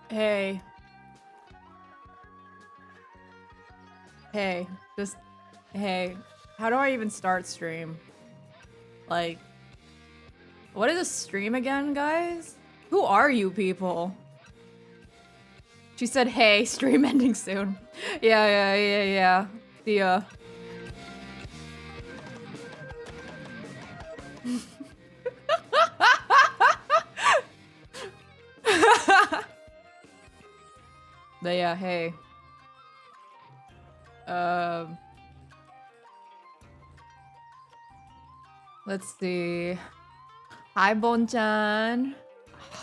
Hey. Hey. Just... Hey. How do I even start stream? Like... What is a stream again, guys? Who are you people? She said, hey, stream ending soon. Yeah. See ya. But yeah, hey. Let's see. Hi, Bonchan.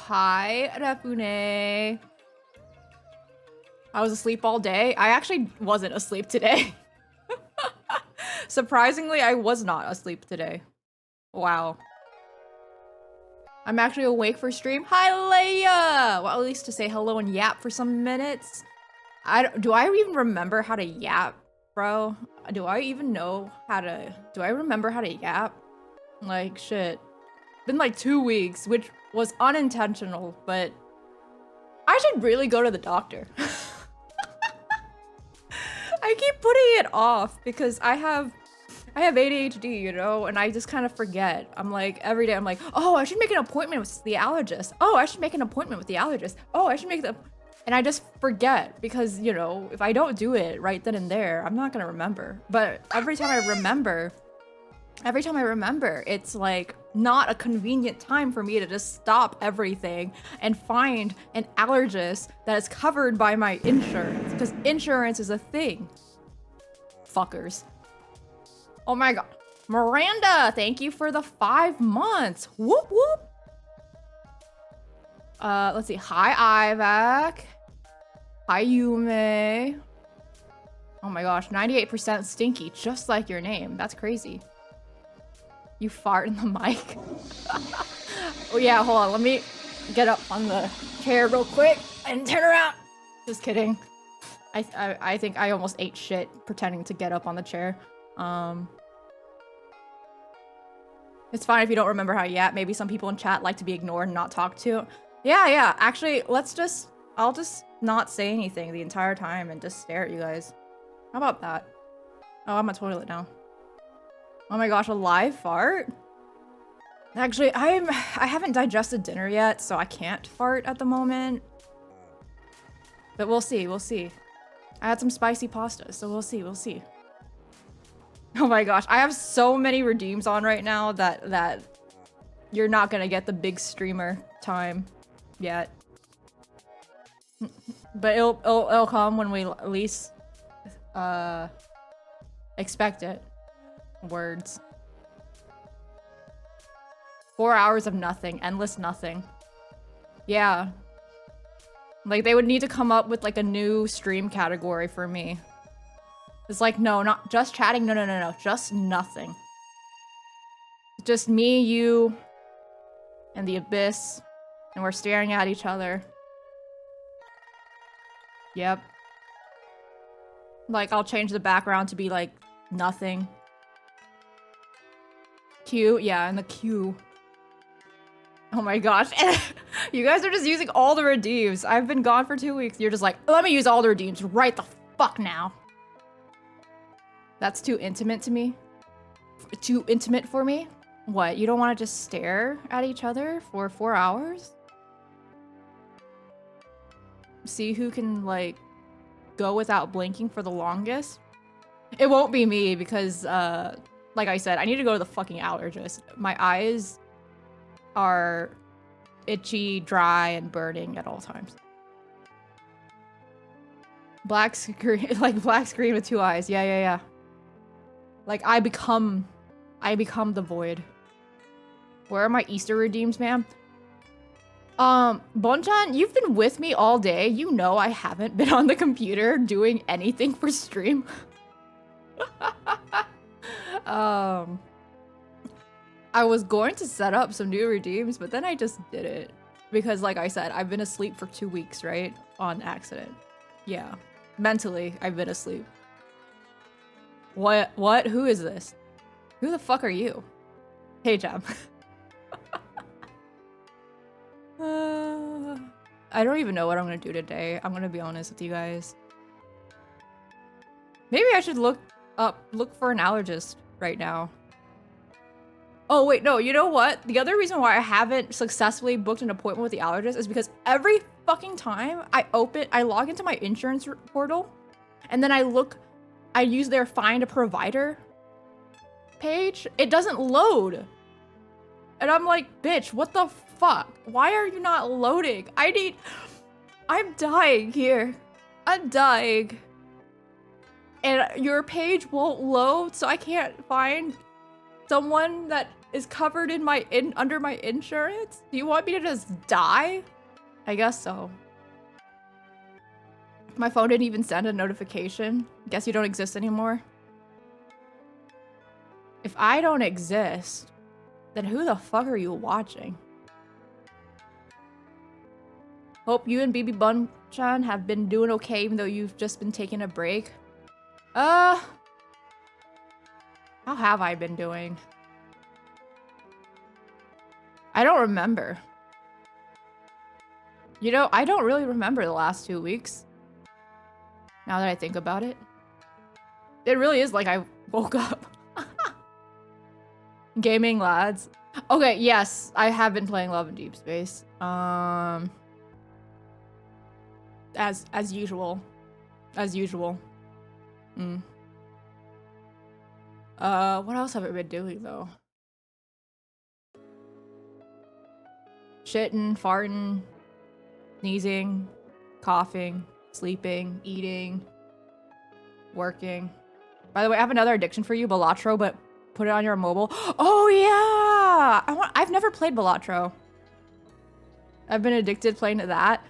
Hi, Rafune. I was asleep all day. I actually wasn't asleep today. Surprisingly, I was not asleep today. Wow. I'm actually awake for stream. Hi, Leia! Well, at least to say hello and yap for some minutes. Do I even remember how to yap, bro? Do I even know how to... Do I remember how to yap? Like, shit. Been like 2 weeks, which was unintentional, but... I should really go to the doctor. I keep putting it off because I have ADHD, you know, and I just kind of forget. I'm like, every day I'm like, oh, I should make an appointment with the allergist. Oh, I should make an appointment with the allergist. Oh, I should make the... And I just forget because, you know, if I don't do it right then and there, I'm not gonna remember. But every time I remember, it's like not a convenient time for me to just stop everything and find an allergist that is covered by my insurance, because insurance is a thing. Fuckers. Oh my god. Miranda, thank you for the 5 months. Whoop whoop. Let's see. Hi, Ivac. Hi, Yume. Oh my gosh, 98% stinky, just like your name. That's crazy. You fart in the mic. Oh yeah, hold on. Let me get up on the chair real quick and turn around. Just kidding. I think I almost ate shit pretending to get up on the chair. It's fine if you don't remember how to yap. Maybe some people in chat like to be ignored and not talked to. Yeah. Actually, I'll just not say anything the entire time and just stare at you guys. How about that? Oh, I'm a toilet now. Oh my gosh, a live fart? Actually, I haven't digested dinner yet, so I can't fart at the moment. But we'll see. I had some spicy pasta, so we'll see. Oh my gosh, I have so many redeems on right now that you're not gonna get the big streamer time yet. But it'll come when we least expect it. Words. 4 hours of nothing, endless nothing. Yeah. Like they would need to come up with like a new stream category for me. It's like, no, not just chatting. No. Just nothing. Just me, you, and the abyss. And we're staring at each other. Yep. Like, I'll change the background to be like, nothing. Q, yeah, and the Q. Oh my gosh. You guys are just using all the redeems. I've been gone for 2 weeks. You're just like, let me use all the redeems right the fuck now. That's too intimate to me. Too intimate for me? What, you don't want to just stare at each other for 4 hours? See who can, like, go without blinking for the longest? It won't be me because, like I said, I need to go to the fucking allergist. My eyes are itchy, dry, and burning at all times. Black screen, like black screen with 2 eyes. Yeah. Like I become the void. Where are my Easter redeems, ma'am? Bonchan, you've been with me all day. You know I haven't been on the computer doing anything for stream. I was going to set up some new redeems, but then I just did it. Because like I said, I've been asleep for 2 weeks, right? On accident. Yeah. Mentally, I've been asleep. What? Who is this? Who the fuck are you? Hey, Jam. I don't even know what I'm gonna do today. I'm gonna be honest with you guys. Maybe I should look for an allergist right now. Oh wait, no, you know what? The other reason why I haven't successfully booked an appointment with the allergist is because every fucking time I log into my insurance portal and then I use their find a provider page, it doesn't load. And I'm like, bitch, what the fuck? Why are you not loading? I'm dying here. I'm dying. And your page won't load, so I can't find someone that is covered in under my insurance? Do you want me to just die? I guess so. My phone didn't even send a notification. Guess you don't exist anymore. If I don't exist, then who the fuck are you watching? Hope you and BB Bun-chan have been doing okay even though you've just been taking a break. How have I been doing? I don't remember. You know, I don't really remember the last 2 weeks. Now that I think about it. It really is like I woke up. Gaming lads. Okay, yes, I have been playing Love and Deep Space. As usual. As usual. What else have I been doing though? Shitting, farting, sneezing, coughing, sleeping, eating, working. By the way, I have another addiction for you, Balatro, but put it on your mobile. Oh yeah! I've never played Balatro. I've been addicted playing to that.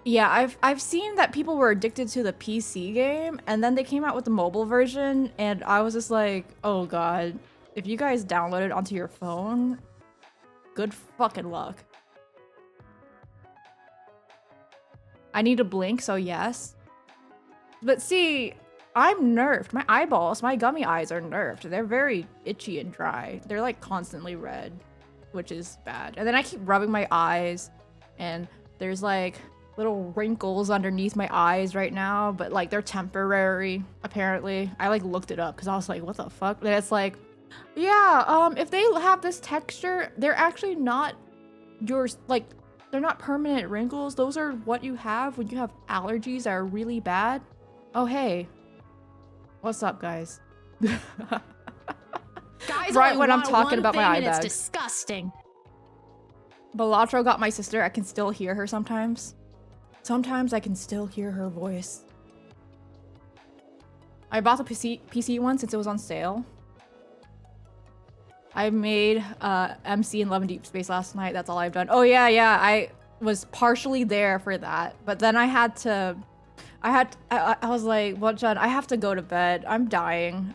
Yeah, I've seen that people were addicted to the PC game, and then they came out with the mobile version, and I was just like, oh god, if you guys download it onto your phone, good fucking luck. I need to blink, so yes. But see, I'm nerfed. My eyeballs, my gummy eyes are nerfed. They're very itchy and dry. They're like constantly red, which is bad. And then I keep rubbing my eyes, and there's like little wrinkles underneath my eyes right now, but like they're temporary, apparently. I like looked it up because I was like, what the fuck? And it's like, yeah, if they have this texture, they're actually not yours, like, they're not permanent wrinkles. Those are what you have when you have allergies that are really bad. Oh, hey. What's up, guys? Guys, right when I'm talking about my eye bags. It's disgusting. Balatro got my sister. I can still hear her sometimes. Sometimes I can still hear her voice. I bought the PC one since it was on sale. I made MC in Love and Deep Space last night. That's all I've done. Oh yeah, I was partially there for that, but then I was like, well, John, I have to go to bed. I'm dying.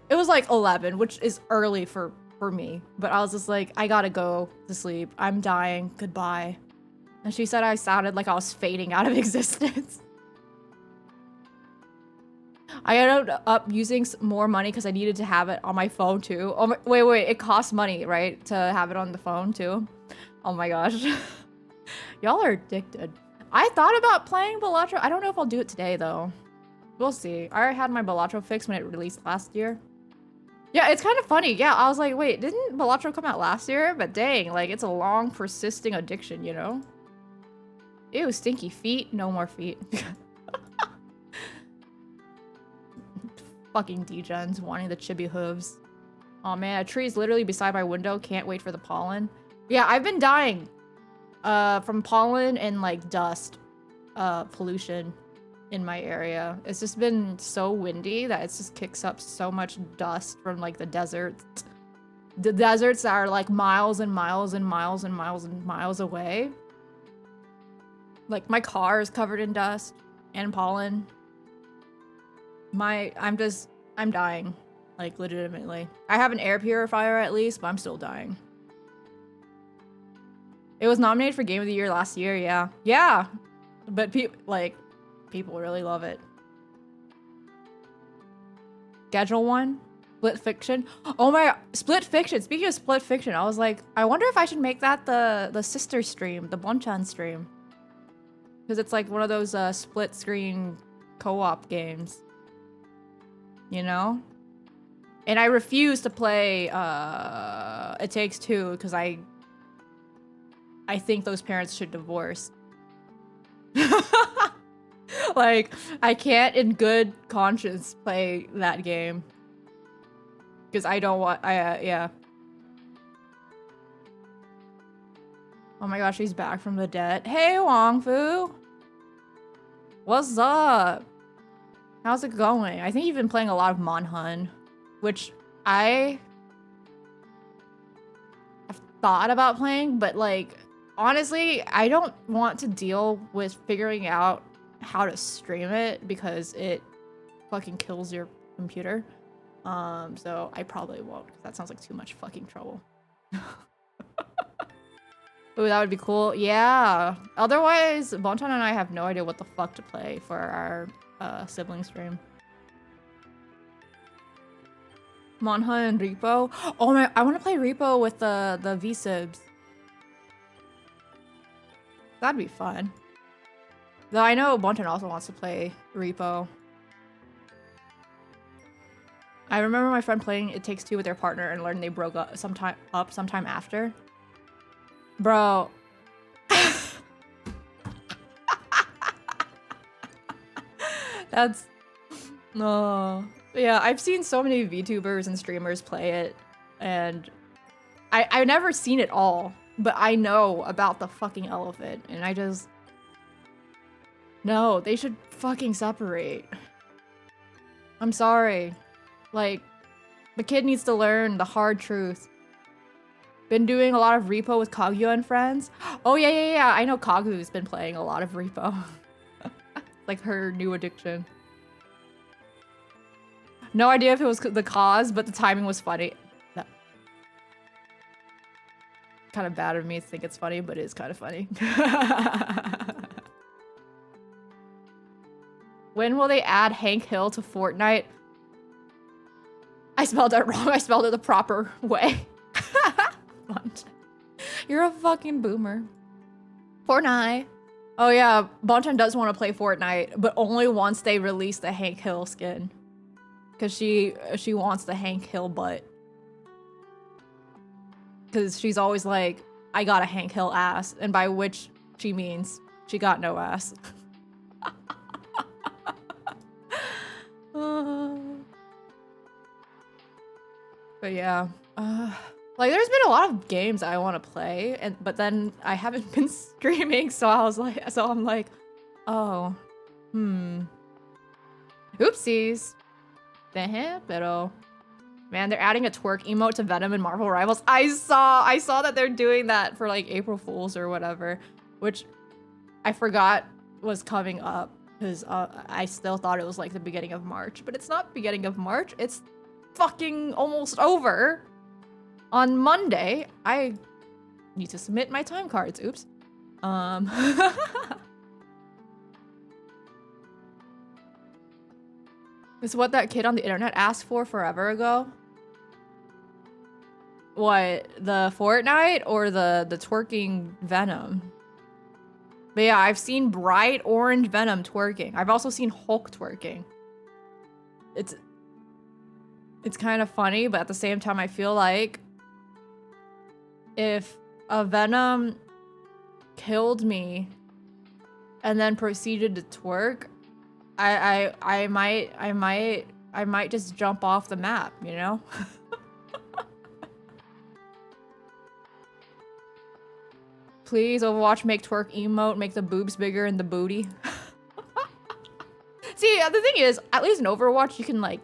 It was like 11, which is early for me, but I was just like, I gotta go to sleep. I'm dying. Goodbye. And she said I sounded like I was fading out of existence. I ended up using more money because I needed to have it on my phone too. Oh my, wait, it costs money, right? To have it on the phone too. Oh my gosh. Y'all are addicted. I thought about playing Balatro. I don't know if I'll do it today though. We'll see. I already had my Balatro fix when it released last year. Yeah, it's kind of funny. Yeah, I was like, wait, didn't Balatro come out last year? But dang, like it's a long persisting addiction, you know? Ew, stinky feet. No more feet. Fucking degens wanting the chibi hooves. Oh man, a tree is literally beside my window. Can't wait for the pollen. Yeah, I've been dying from pollen and like dust pollution in my area. It's just been so windy that it just kicks up so much dust from like the deserts. The deserts that are like miles and miles and miles and miles and miles away. Like my car is covered in dust and pollen. I'm dying. Like legitimately. I have an air purifier at least, but I'm still dying. It was nominated for Game of the Year last year, yeah. Yeah! But people really love it. Schedule one? Split Fiction? Oh my, Split Fiction! Speaking of Split Fiction, I was like, I wonder if I should make that the sister stream, the Bonchan stream. Because it's like one of those split screen co-op games. You know? And I refuse to play It Takes Two because I think those parents should divorce. Like, I can't in good conscience play that game. Because I don't want, yeah. Oh my gosh, he's back from the dead. Hey, Wong Fu! What's up? How's it going? I think you've been playing a lot of Monhun, which I've thought about playing, but like, honestly, I don't want to deal with figuring out how to stream it because it fucking kills your computer. So I probably won't, because that sounds like too much fucking trouble. Ooh, that would be cool. Yeah. Otherwise, Bonton and I have no idea what the fuck to play for our sibling stream. Monha and Repo. Oh my, I want to play Repo with the V-Sibs. That'd be fun. Though I know Bonton also wants to play Repo. I remember my friend playing It Takes Two with their partner and learned they broke up sometime after. Bro. That's... No. Yeah, I've seen so many VTubers and streamers play it, and I've never seen it all, but I know about the fucking elephant, and I just... No, they should fucking separate. I'm sorry. Like, the kid needs to learn the hard truth. Been doing a lot of Repo with Kaguya and friends. Oh yeah. I know Kaguya's been playing a lot of Repo. Like her new addiction. No idea if it was the cause, but the timing was funny. No. Kind of bad of me to think it's funny, but it is kind of funny. When will they add Hank Hill to Fortnite? I spelled it wrong. I spelled it the proper way. You're a fucking boomer. Fortnite. Oh yeah, Bonton does want to play Fortnite, but only once they release the Hank Hill skin. Cause she wants the Hank Hill butt. Cause she's always like, I got a Hank Hill ass, and by which she means she got no ass. But yeah, like there's been a lot of games I want to play, but then I haven't been streaming, so I'm like, oh, oopsies. Pero man, they're adding a twerk emote to Venom and Marvel Rivals. I saw that they're doing that for like April Fools or whatever, which I forgot was coming up because I still thought it was like the beginning of March, but it's not beginning of March. It's fucking almost over. On Monday, I need to submit my time cards. Oops. It's what that kid on the internet asked for forever ago. What, the Fortnite or the twerking Venom? But yeah, I've seen bright orange Venom twerking. I've also seen Hulk twerking. It's kind of funny, but at the same time, I feel like if a Venom killed me and then proceeded to twerk, I might just jump off the map, you know? Please, Overwatch, make twerk emote, make the boobs bigger and the booty. See, the thing is, at least in Overwatch, you can like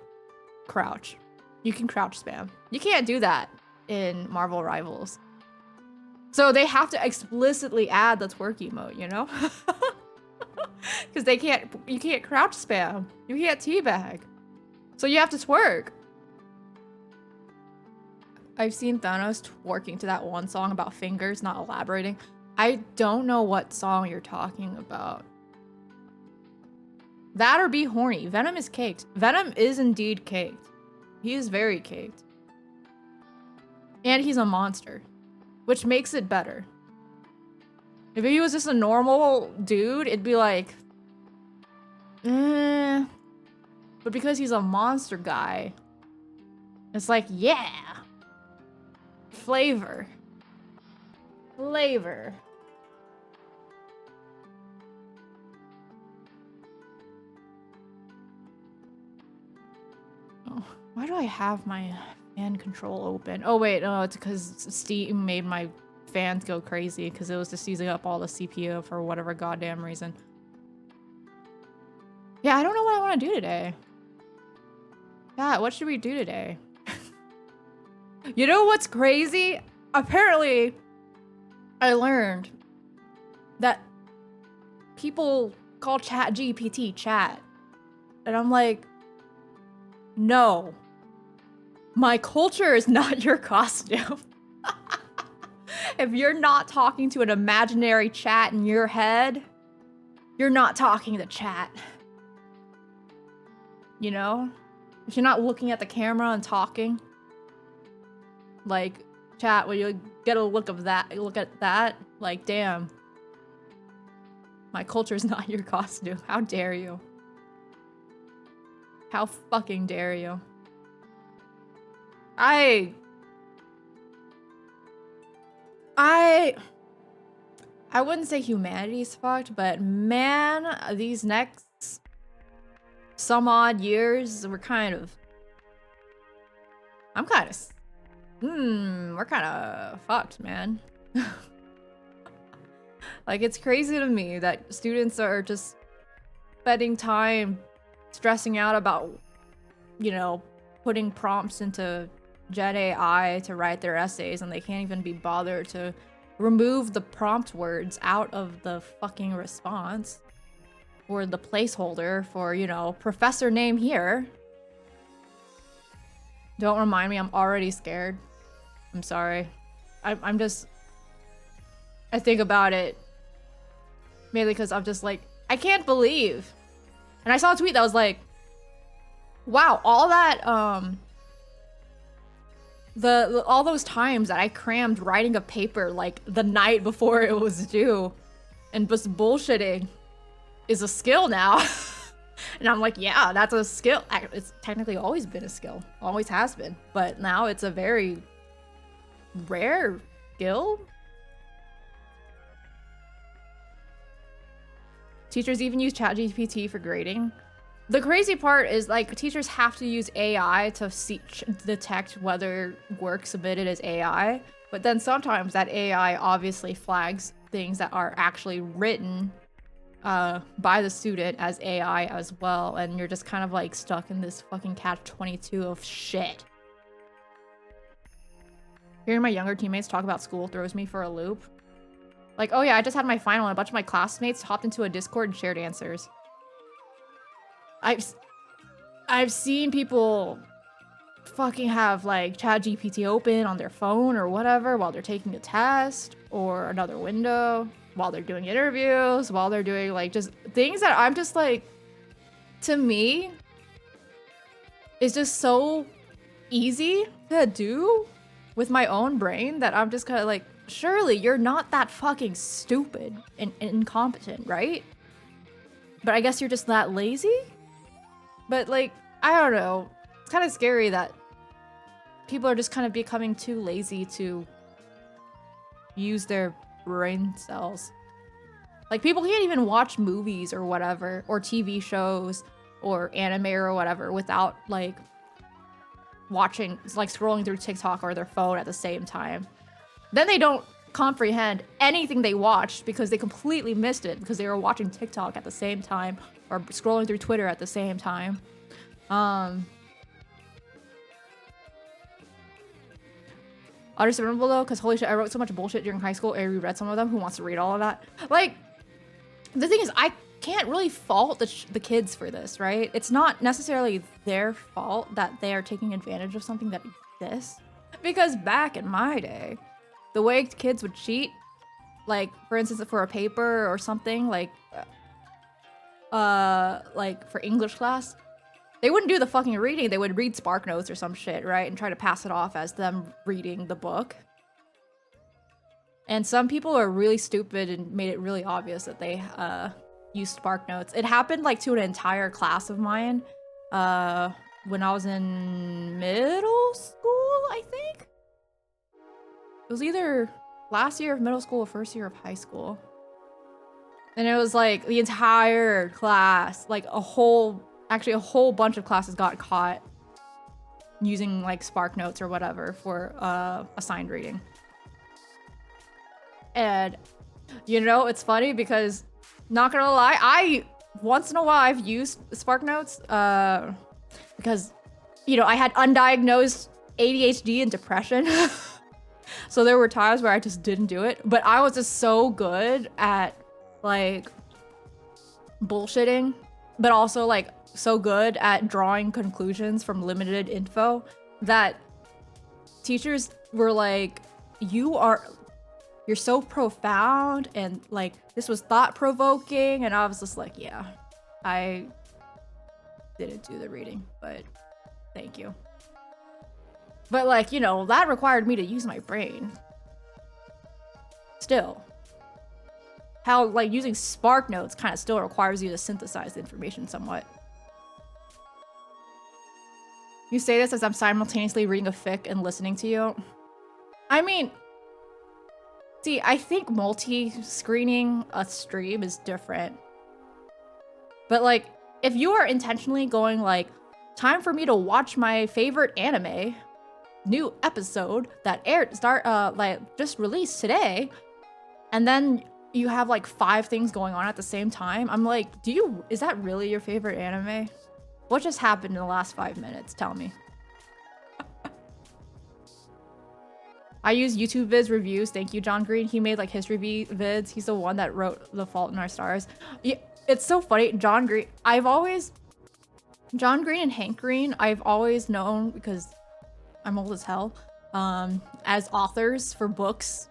crouch. You can crouch spam. You can't do that in Marvel Rivals. So they have to explicitly add the twerk emote, you know? Because you can't crouch spam. You can't teabag. So you have to twerk. I've seen Thanos twerking to that one song about fingers, not elaborating. I don't know what song you're talking about. That or be horny. Venom is caked. Venom is indeed caked. He is very caked. And he's a monster, which makes it better. If he was just a normal dude, it'd be like, eh. But because he's a monster guy, it's like, yeah. Flavor. Flavor. Oh, why do I have my fan control open? Oh wait, no, it's because Steam made my fans go crazy because it was just using up all the CPU for whatever goddamn reason. Yeah, I don't know what I want to do today. Yeah, what should we do today? You know what's crazy? Apparently, I learned that people call ChatGPT chat. And I'm like, no. My culture is not your costume. If you're not talking to an imaginary chat in your head, you're not talking to chat. You know? If you're not looking at the camera and talking, like, chat, when you get a look at that, like, damn. My culture's not your costume. How dare you? How fucking dare you? I wouldn't say humanity's fucked, but man, these next some odd years, we're kind of fucked, man. Like, it's crazy to me that students are just spending time stressing out about, you know, putting prompts into Gen AI to write their essays, and they can't even be bothered to remove the prompt words out of the fucking response or the placeholder for, you know, professor name here. Don't remind me, I'm already scared. I'm sorry. I'm just... I think about it mainly because I'm just like, I can't believe. And I saw a tweet that was like, wow, all that, all those times that I crammed writing a paper like the night before it was due and just bullshitting is a skill now. And I'm like, yeah, that's a skill. It's technically always been a skill. Always has been. But now it's a very rare skill. Teachers even use ChatGPT for grading. The crazy part is, like, teachers have to use AI to detect whether work submitted is AI. But then sometimes that AI obviously flags things that are actually written by the student as AI as well, and you're just kind of like stuck in this fucking catch-22 of shit. Hearing my younger teammates talk about school throws me for a loop. Like, oh yeah, I just had my final and a bunch of my classmates hopped into a Discord and shared answers. I've seen people fucking have like ChatGPT open on their phone or whatever while they're taking a test or another window, while they're doing interviews, while they're doing like just things that I'm just like, to me, it's just so easy to do with my own brain that I'm just kind of like, surely you're not that fucking stupid and incompetent, right? But I guess you're just that lazy? But like, I don't know. It's kind of scary that people are just kind of becoming too lazy to use their brain cells. Like, people can't even watch movies or whatever, or TV shows or anime or whatever without like watching, like scrolling through TikTok or their phone at the same time. Then they don't comprehend anything they watched because they completely missed it because they were watching TikTok at the same time or scrolling through Twitter at the same time. Understandable though, because holy shit, I wrote so much bullshit during high school. I reread some of them. Who wants to read all of that? Like, the thing is, I can't really fault the kids for this, right? It's not necessarily their fault that they are taking advantage of something that exists. Because back in my day, the way kids would cheat, like, for instance, for a paper or something, like for English class, they wouldn't do the fucking reading. They would read Spark Notes or some shit, right? And try to pass it off as them reading the book. And some people are really stupid and made it really obvious that they used Spark Notes. It happened like to an entire class of mine when I was in middle school, I think. It was either last year of middle school or first year of high school. And it was like the entire class, like actually a whole bunch of classes got caught using like Spark Notes or whatever for assigned reading. And you know, it's funny because, not gonna lie, once in a while I've used Spark Notes because, you know, I had undiagnosed ADHD and depression. So there were times where I just didn't do it, but I was just so good at like bullshitting, but also like so good at drawing conclusions from limited info that teachers were like, you're so profound, and like this was thought-provoking, and I was just like, yeah, I didn't do the reading, but thank you. But like, you know, that required me to use my brain. Still. How like using Spark Notes kind of still requires you to synthesize the information somewhat. You say this as I'm simultaneously reading a fic and listening to you. I mean, see, I think multi-screening a stream is different. But like, if you are intentionally going like, time for me to watch my favorite anime, new episode that just released today, and then you have like 5 things going on at the same time, I'm like, is that really your favorite anime? What just happened in the last 5 minutes? Tell me. I use YouTube vids reviews. Thank you, John Green. He made like history vids. He's the one that wrote The Fault in Our Stars. Yeah, it's so funny. John Green and Hank Green, I've always known, because I'm old as hell, as authors for books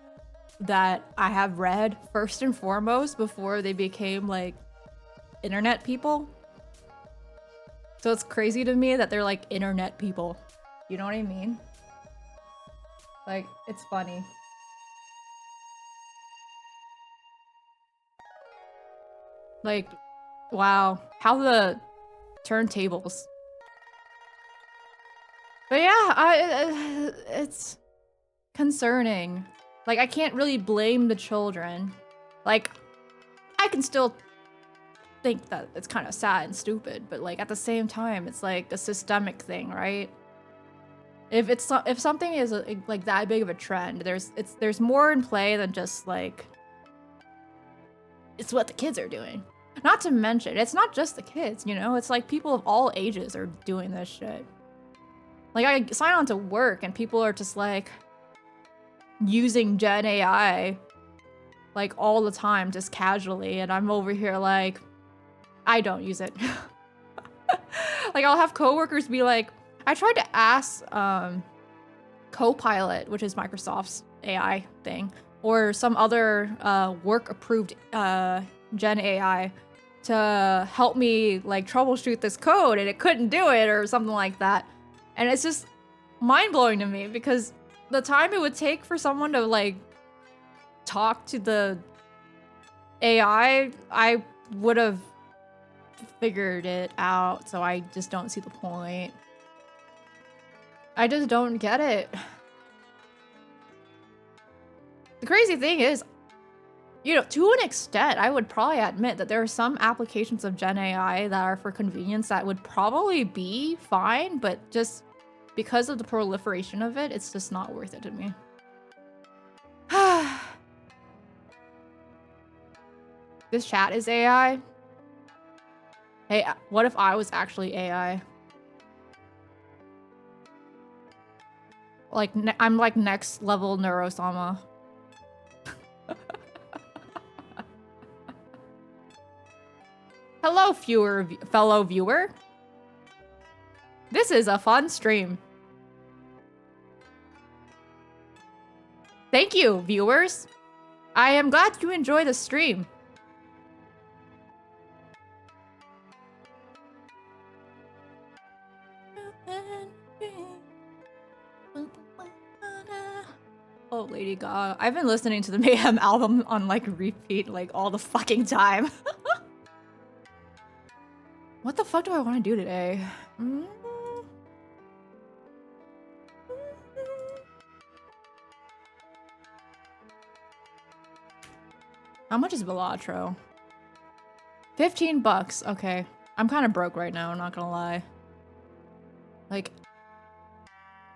that I have read first and foremost before they became like internet people. So it's crazy to me that they're like internet people. You know what I mean? Like, it's funny. Like, wow, how the turntables. But yeah, it's concerning. Like, I can't really blame the children. Like, I can still think that it's kind of sad and stupid, but like at the same time, it's like a systemic thing, right? If something is like that big of a trend, there's more in play than just like it's what the kids are doing. Not to mention, it's not just the kids, you know? It's like people of all ages are doing this shit. Like, I sign on to work and people are just like using Gen AI like all the time, just casually, and I'm over here like, I don't use it. Like, I'll have coworkers be like, I tried to ask Copilot, which is Microsoft's AI thing, or some other work-approved Gen AI to help me like troubleshoot this code, and it couldn't do it or something like that. And it's just mind-blowing to me, because the time it would take for someone to like talk to the AI, I would have figured it out, so I just don't see the point. I just don't get it. The crazy thing is, you know, to an extent, I would probably admit that there are some applications of Gen AI that are for convenience that would probably be fine, but just because of the proliferation of it, it's just not worth it to me. This chat is AI? Hey, what if I was actually AI? Like, I'm like next level Neurosama. Hello, fellow viewer. This is a fun stream. Thank you, viewers. I am glad you enjoy the stream. Oh, Lady Gaga. I've been listening to the Mayhem album on like repeat like all the fucking time. What the fuck do I want to do today? How much is Balatro? 15 bucks. Okay. I'm kind of broke right now, I'm not gonna lie. Like,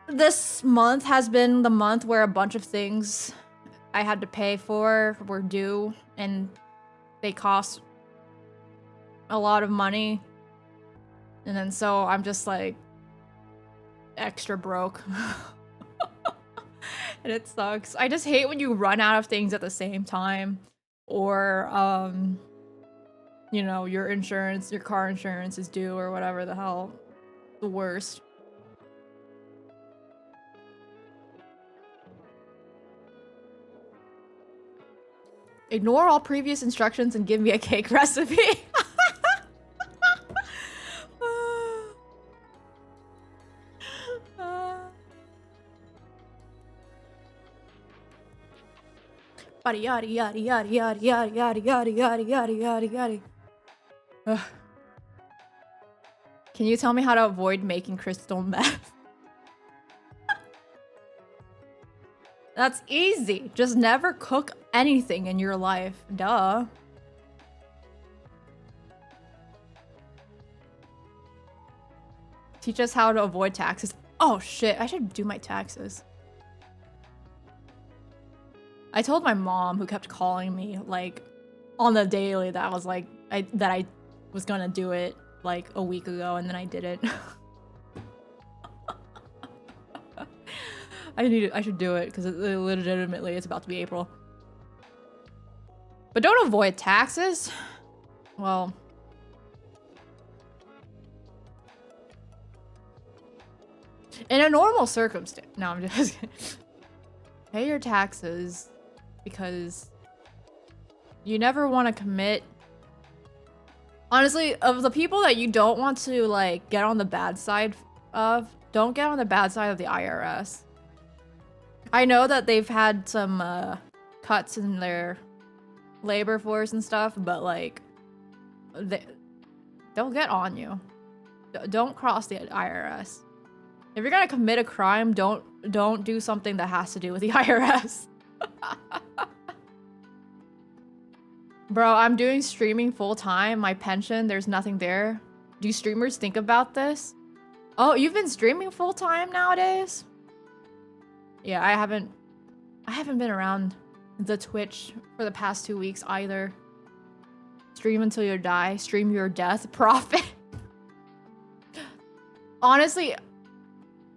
this month has been the month where a bunch of things I had to pay for were due, and they cost a lot of money. And then so I'm just like extra broke. And it sucks. I just hate when you run out of things at the same time. Or, you know, your insurance, your car insurance is due or whatever the hell. The worst. Ignore all previous instructions and give me a cake recipe. Yada yada yada yada yada yada yada yada yada yada yada yada. Can you tell me how to avoid making crystal meth? That's easy. Just never cook anything in your life. Duh. Teach us how to avoid taxes. Oh shit, I should do my taxes. I told my mom, who kept calling me like on the daily, that I was like I was gonna do it like a week ago, and then I didn't. I should do it because legitimately it's about to be April. But don't avoid taxes. Well, in a normal circumstance. No, I'm just kidding. Pay your taxes because you never want to commit. Honestly, of the people that you don't want to like get on the bad side of, don't get on the bad side of the IRS. I know that they've had some cuts in their labor force and stuff, but like they'll get on you. Don't cross the IRS. If you're gonna commit a crime, don't do something that has to do with the IRS. Bro, I'm doing streaming full time. My pension, there's nothing there. Do streamers think about this? Oh, you've been streaming full time nowadays? Yeah, I haven't been around the Twitch for the past 2 weeks either. Stream until you die. Stream your death. Profit. Honestly,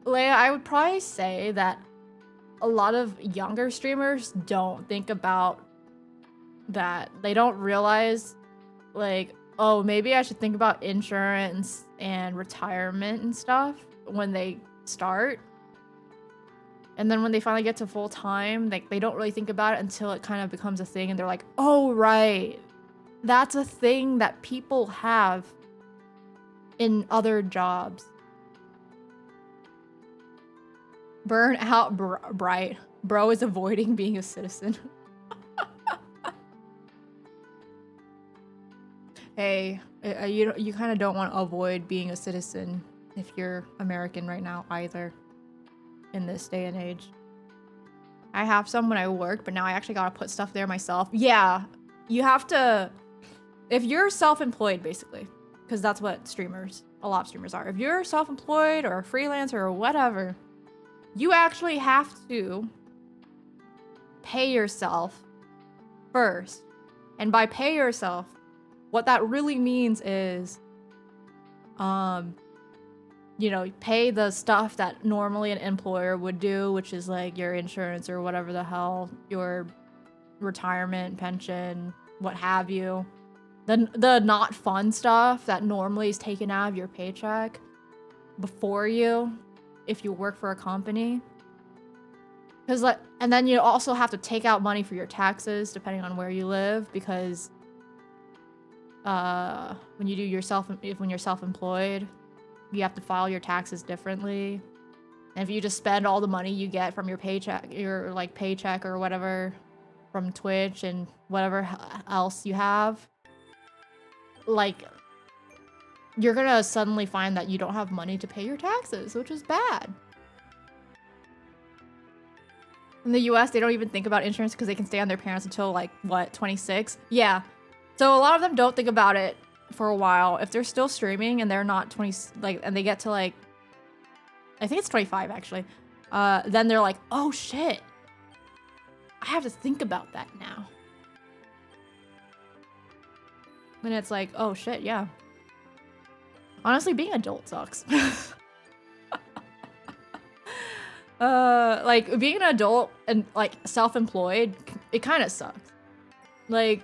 Leia, I would probably say that a lot of younger streamers don't think about that. They don't realize, like, oh, maybe I should think about insurance and retirement and stuff when they start. And then when they finally get to full time, like, they don't really think about it until it kind of becomes a thing, and they're like, oh, right. That's a thing that people have in other jobs. Burn out bright. Bro is avoiding being a citizen. Hey, you kind of don't want to avoid being a citizen if you're American right now either. In this day and age. I have some when I work, but now I actually gotta put stuff there myself. Yeah, you have to, if you're self-employed basically, because that's what a lot of streamers are. If you're self-employed or a freelancer or whatever, you actually have to pay yourself first. And by pay yourself, what that really means is, you know, pay the stuff that normally an employer would do, which is like your insurance or whatever the hell, your retirement, pension, what have you. The not fun stuff that normally is taken out of your paycheck before you, if you work for a company. And then you also have to take out money for your taxes depending on where you live, because when you're self-employed, you have to file your taxes differently. And if you just spend all the money you get from your paycheck, your like paycheck or whatever from Twitch and whatever else you have, like you're gonna suddenly find that you don't have money to pay your taxes, which is bad. In the US, they don't even think about insurance because they can stay on their parents until like, what, 26? Yeah. So a lot of them don't think about it for a while. If they're still streaming and they're not 20, like, and they get to like, I think it's 25 actually, then they're like, oh shit, I have to think about that now. And it's like, oh shit, yeah. Honestly, being adult sucks. Like being an adult and like self-employed, it kind of sucks. Like,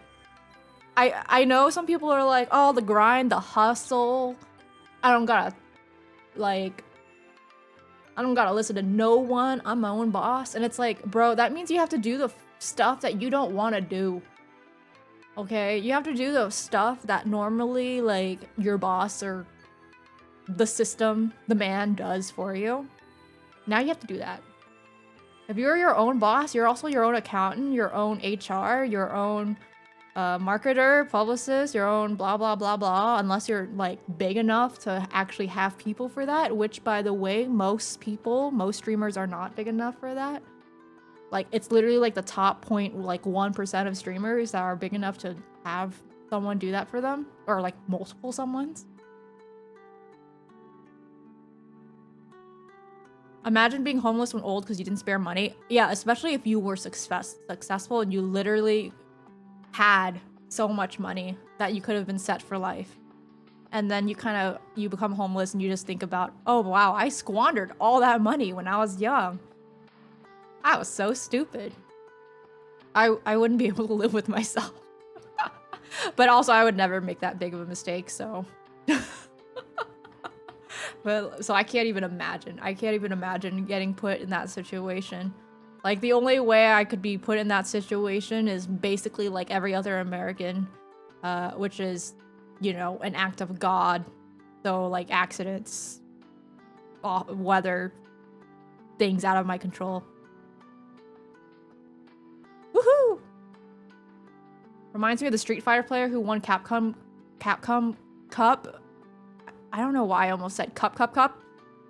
I know some people are like, oh, the grind, the hustle. I don't gotta listen to no one. I'm my own boss. And it's like, bro, that means you have to do the stuff that you don't want to do. Okay? You have to do the stuff that normally like your boss or the system, the man does for you. Now you have to do that. If you're your own boss, you're also your own accountant, your own HR, your own marketer, publicist, your own blah, blah, blah, blah, unless you're like big enough to actually have people for that, which by the way, most streamers are not big enough for that. Like it's literally like the top 1% of streamers that are big enough to have someone do that for them, or like multiple someones. Imagine being homeless when old because you didn't spare money. Yeah, especially if you were successful and you literally had so much money that you could have been set for life. And then you become homeless and you just think about, oh wow, I squandered all that money when I was young. I was so stupid. I wouldn't be able to live with myself. But also I would never make that big of a mistake, so. But so I can't even imagine. I can't even imagine getting put in that situation. Like the only way I could be put in that situation is basically like every other American, which is, you know, an act of God. So like accidents, weather, things out of my control. Woohoo! Reminds me of the Street Fighter player who won Capcom Cup. I don't know why I almost said cup,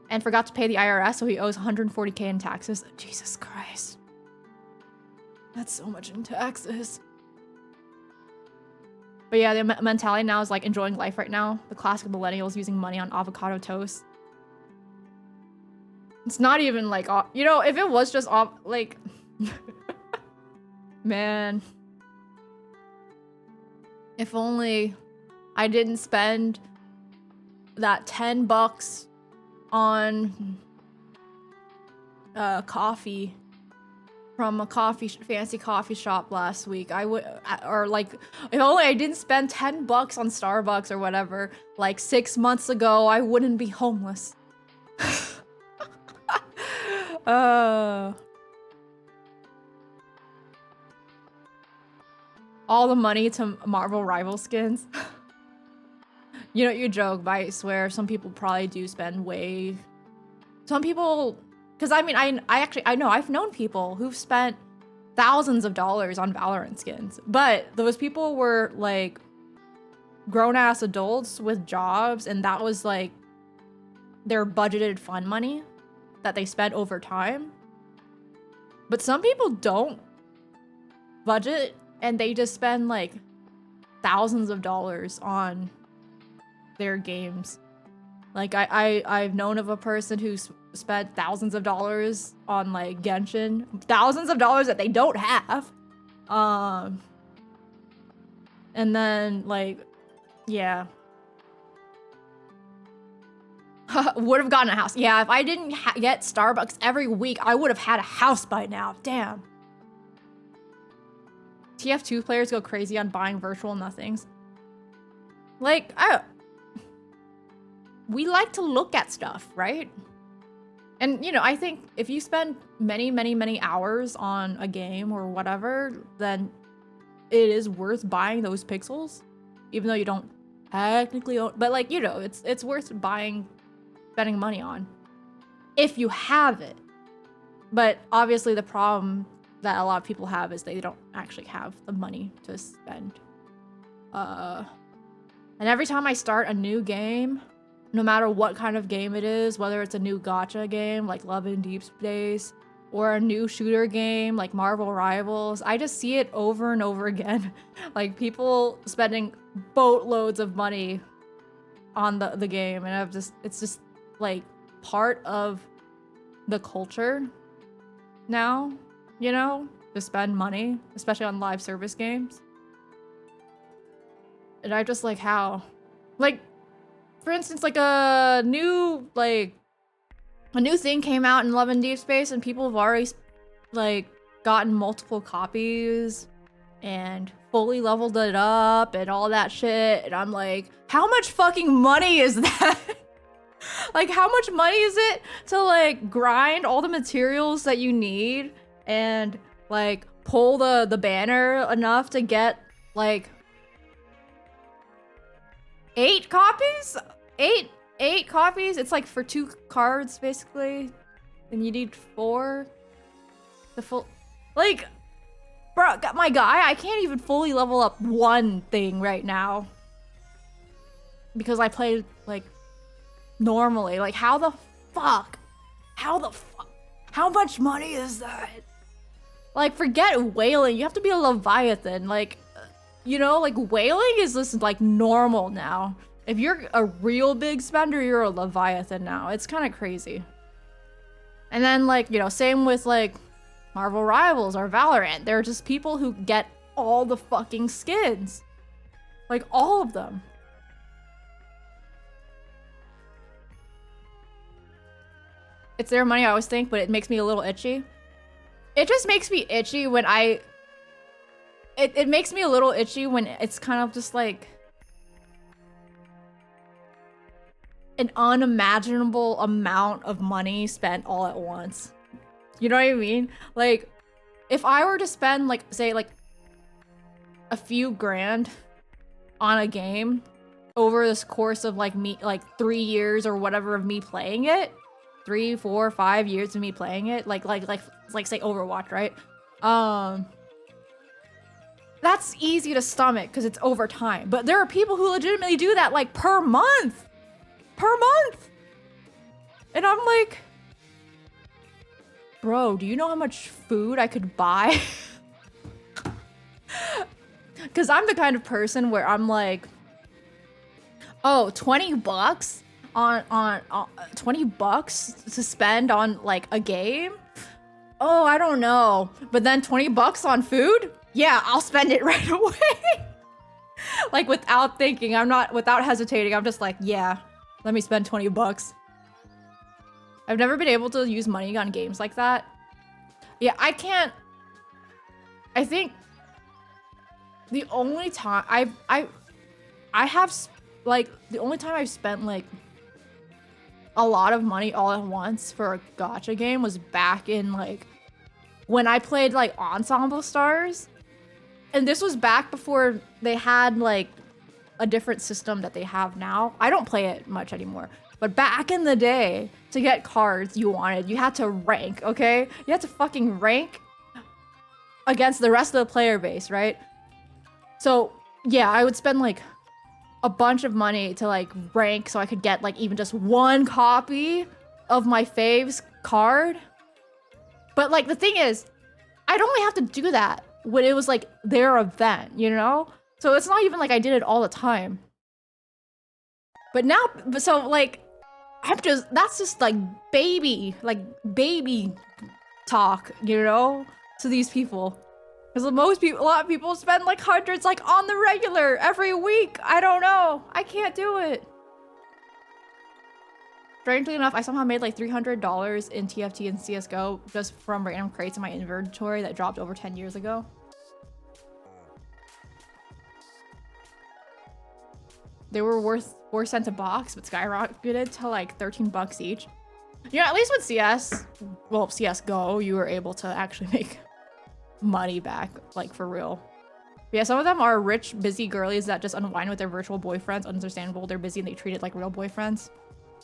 and forgot to pay the IRS, so he owes 140K in taxes. Jesus Christ. That's so much in taxes. But yeah, the mentality now is like enjoying life right now. The classic millennials using money on avocado toast. It's not even like, you know, if it was just like, man. If only I didn't spend that $10 on coffee from a fancy coffee shop last week. I would, or like, if only I didn't spend $10 on Starbucks or whatever, like 6 months ago, I wouldn't be homeless. All the money to Marvel rival skins. You know, you joke, but I swear some people probably do spend way. Some people, because I mean, I know I've known people who've spent thousands of dollars on Valorant skins, but those people were like grown-ass adults with jobs, and that was like their budgeted fun money that they spent over time. But some people don't budget, and they just spend like thousands of dollars on their games. Like I've known of a person who's spent thousands of dollars on like Genshin, thousands of dollars that they don't have, and then like, yeah, would have gotten a house. Yeah, if I didn't get Starbucks every week, I would have had a house by now. Damn. TF2 players go crazy on buying virtual nothings. Like, we like to look at stuff, right? And, you know, I think if you spend many, many, many hours on a game or whatever, then it is worth buying those pixels, even though you don't technically own, but like, you know, it's worth spending money on. if you have it. But obviously the problem that a lot of people have is they don't actually have the money to spend. And every time I start a new game, no matter what kind of game it is, whether it's a new gacha game like Love in Deep Space, or a new shooter game like Marvel Rivals, I just see it over and over again. Like people spending boatloads of money on the game, and it's just like part of the culture now, you know, to spend money, especially on live service games. And I just like how, like, for instance, like a new thing came out in Love and Deep Space, and people have already like gotten multiple copies and fully leveled it up and all that shit. And I'm like, how much fucking money is that? Like, how much money is it to like grind all the materials that you need and like pull the banner enough to get like 8 copies? 8 copies? It's like for 2 cards basically. And you need 4. The full, like, bro, my guy, I can't even fully level up one thing right now. Because I played like normally. Like, how the fuck? How much money is that? Like, forget whaling. You have to be a Leviathan. Like, you know, like whaling is just like normal now. If you're a real big spender, you're a Leviathan now. It's kind of crazy. And then like, you know, same with like Marvel Rivals or Valorant. They're just people who get all the fucking skins. Like all of them. It's their money, I always think, but it makes me a little itchy. It just makes me itchy when it makes me a little itchy when it's kind of just like an unimaginable amount of money spent all at once. You know what I mean? Like, if I were to spend like, say like a few grand on a game over this course of like me, like 3 years or whatever of me playing it, 3, 4, 5 years of me playing it, like say Overwatch, right? That's easy to stomach because it's over time. But there are people who legitimately do that like per month. And I'm like, bro, do you know how much food I could buy? Because I'm the kind of person where I'm like, oh, $20 on 20 bucks to spend on like a game? Oh, I don't know. But then 20 bucks on food? Yeah, I'll spend it right away. Like without thinking, without hesitating, I'm just like, yeah, let me spend 20 bucks. I've never been able to use money on games like that. Yeah, I can't. I think the only time the only time I've spent like a lot of money all at once for a gacha game was back in like when I played like Ensemble Stars. And this was back before they had like a different system that they have now. I don't play it much anymore. But back in the day, to get cards you had to rank, okay? You had to fucking rank against the rest of the player base, right? So yeah, I would spend like a bunch of money to like rank so I could get like even just one copy of my fave's card. But like the thing is, I'd only have to do that when it was like their event, you know? So it's not even like I did it all the time. But now, so like, that's just like baby talk, you know, to these people. Because a lot of people spend like hundreds like on the regular every week. I don't know. I can't do it. Strangely enough, I somehow made like $300 in TFT and CSGO just from random crates in my inventory that dropped over 10 years ago. They were worth 4 cents a box, but skyrocketed to like 13 bucks each. You know, at least with CSGO, you were able to actually make money back, like for real. But yeah, some of them are rich, busy girlies that just unwind with their virtual boyfriends. Understandable, they're busy and they treat it like real boyfriends.